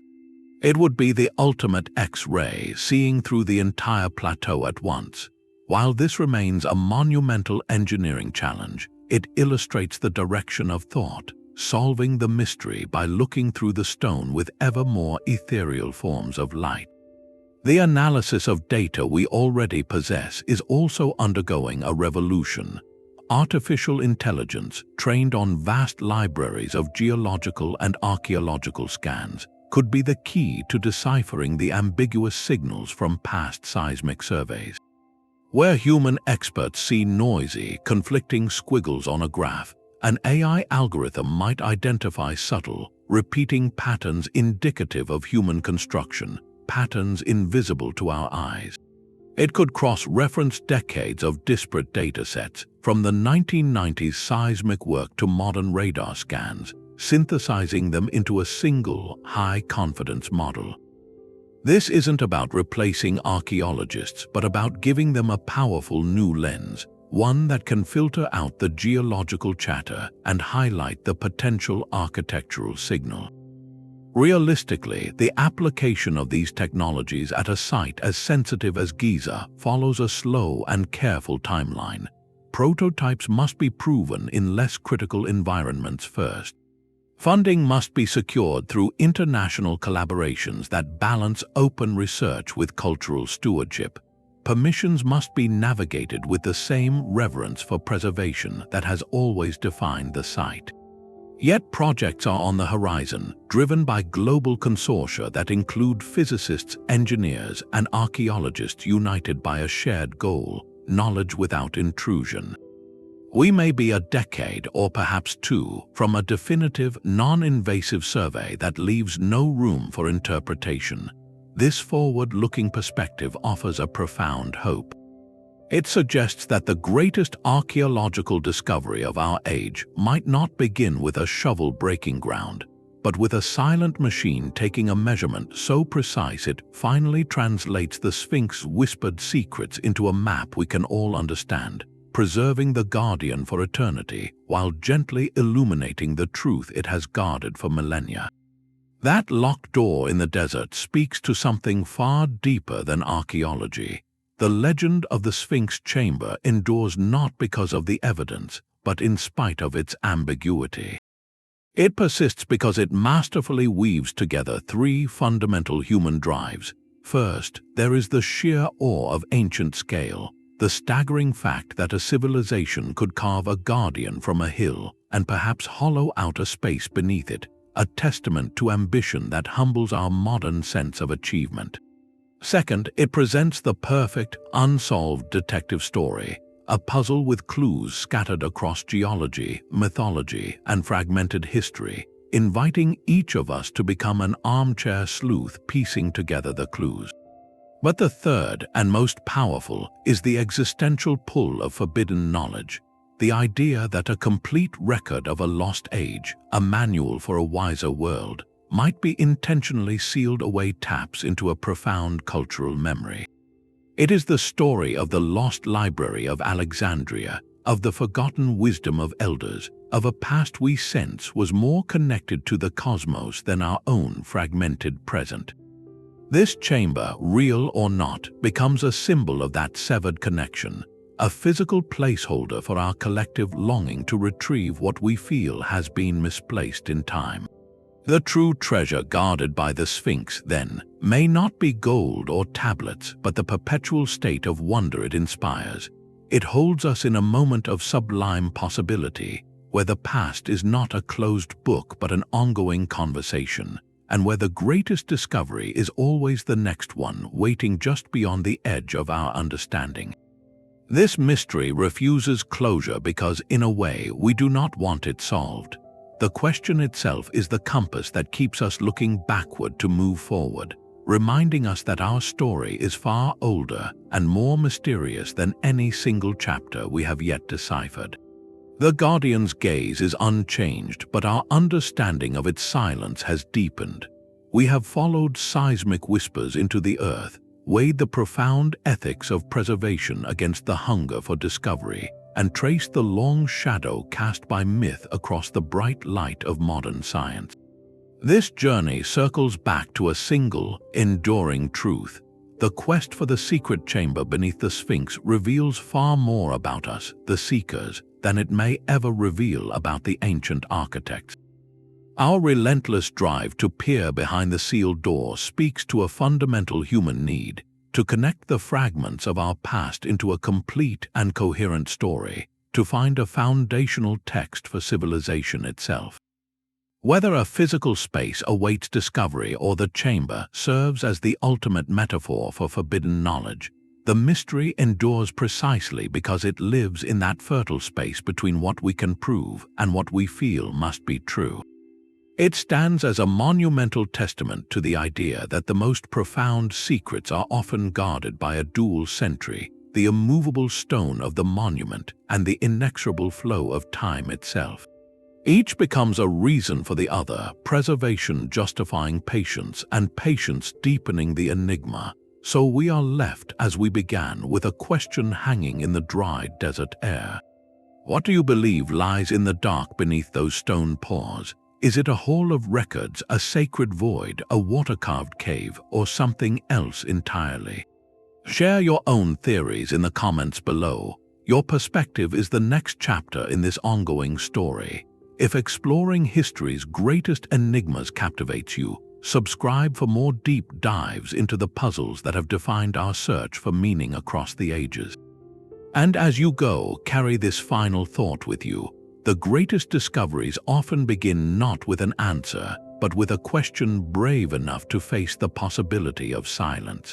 It would be the ultimate X-ray, seeing through the entire plateau at once. While this remains a monumental engineering challenge, it illustrates the direction of thought, solving the mystery by looking through the stone with ever more ethereal forms of light. The analysis of data we already possess is also undergoing a revolution. Artificial intelligence, trained on vast libraries of geological and archaeological scans, could be the key to deciphering the ambiguous signals from past seismic surveys. Where human experts see noisy, conflicting squiggles on a graph, an AI algorithm might identify subtle, repeating patterns indicative of human construction, patterns invisible to our eyes. It could cross-reference decades of disparate datasets, from the 1990s seismic work to modern radar scans, synthesizing them into a single, high-confidence model. This isn't about replacing archaeologists, but about giving them a powerful new lens, one that can filter out the geological chatter and highlight the potential architectural signal. Realistically, the application of these technologies at a site as sensitive as Giza follows a slow and careful timeline. Prototypes must be proven in less critical environments first. Funding must be secured through international collaborations that balance open research with cultural stewardship. Permissions must be navigated with the same reverence for preservation that has always defined the site. Yet projects are on the horizon, driven by global consortia that include physicists, engineers, and archaeologists united by a shared goal: knowledge without intrusion. We may be a decade, or perhaps two, from a definitive, non-invasive survey that leaves no room for interpretation. This forward-looking perspective offers a profound hope. It suggests that the greatest archaeological discovery of our age might not begin with a shovel breaking ground, but with a silent machine taking a measurement so precise it finally translates the Sphinx's whispered secrets into a map we can all understand, preserving the guardian for eternity while gently illuminating the truth it has guarded for millennia. That locked door in the desert speaks to something far deeper than archaeology. The legend of the Sphinx chamber endures not because of the evidence, but in spite of its ambiguity. It persists because it masterfully weaves together three fundamental human drives. First, there is the sheer awe of ancient scale, the staggering fact that a civilization could carve a guardian from a hill and perhaps hollow out a space beneath it, a testament to ambition that humbles our modern sense of achievement. Second, it presents the perfect, unsolved detective story, a puzzle with clues scattered across geology, mythology, and fragmented history, inviting each of us to become an armchair sleuth piecing together the clues. But the third, and most powerful, is the existential pull of forbidden knowledge, the idea that a complete record of a lost age, a manual for a wiser world, might be intentionally sealed away taps into a profound cultural memory. It is the story of the lost library of Alexandria, of the forgotten wisdom of elders, of a past we sense was more connected to the cosmos than our own fragmented present. This chamber, real or not, becomes a symbol of that severed connection, a physical placeholder for our collective longing to retrieve what we feel has been misplaced in time. The true treasure guarded by the Sphinx, then, may not be gold or tablets, but the perpetual state of wonder it inspires. It holds us in a moment of sublime possibility, where the past is not a closed book but an ongoing conversation, and where the greatest discovery is always the next one waiting just beyond the edge of our understanding. This mystery refuses closure because, in a way, we do not want it solved. The question itself is the compass that keeps us looking backward to move forward, reminding us that our story is far older and more mysterious than any single chapter we have yet deciphered. The Guardian's gaze is unchanged, but our understanding of its silence has deepened. We have followed seismic whispers into the earth, weighed the profound ethics of preservation against the hunger for discovery, and traced the long shadow cast by myth across the bright light of modern science. This journey circles back to a single, enduring truth. The quest for the secret chamber beneath the Sphinx reveals far more about us, the seekers, than it may ever reveal about the ancient architects. Our relentless drive to peer behind the sealed door speaks to a fundamental human need, to connect the fragments of our past into a complete and coherent story, to find a foundational text for civilization itself. Whether a physical space awaits discovery or the chamber serves as the ultimate metaphor for forbidden knowledge, the mystery endures precisely because it lives in that fertile space between what we can prove and what we feel must be true. It stands as a monumental testament to the idea that the most profound secrets are often guarded by a dual sentry, the immovable stone of the monument and the inexorable flow of time itself. Each becomes a reason for the other, preservation justifying patience and patience deepening the enigma. So we are left as we began, with a question hanging in the dry desert air. What do you believe lies in the dark beneath those stone paws? Is it a hall of records, a sacred void, a water-carved cave, or something else entirely? Share your own theories in the comments below. Your perspective is the next chapter in this ongoing story. If exploring history's greatest enigmas captivates you, subscribe for more deep dives into the puzzles that have defined our search for meaning across the ages. And as you go, carry this final thought with you. The greatest discoveries often begin not with an answer, but with a question brave enough to face the possibility of silence.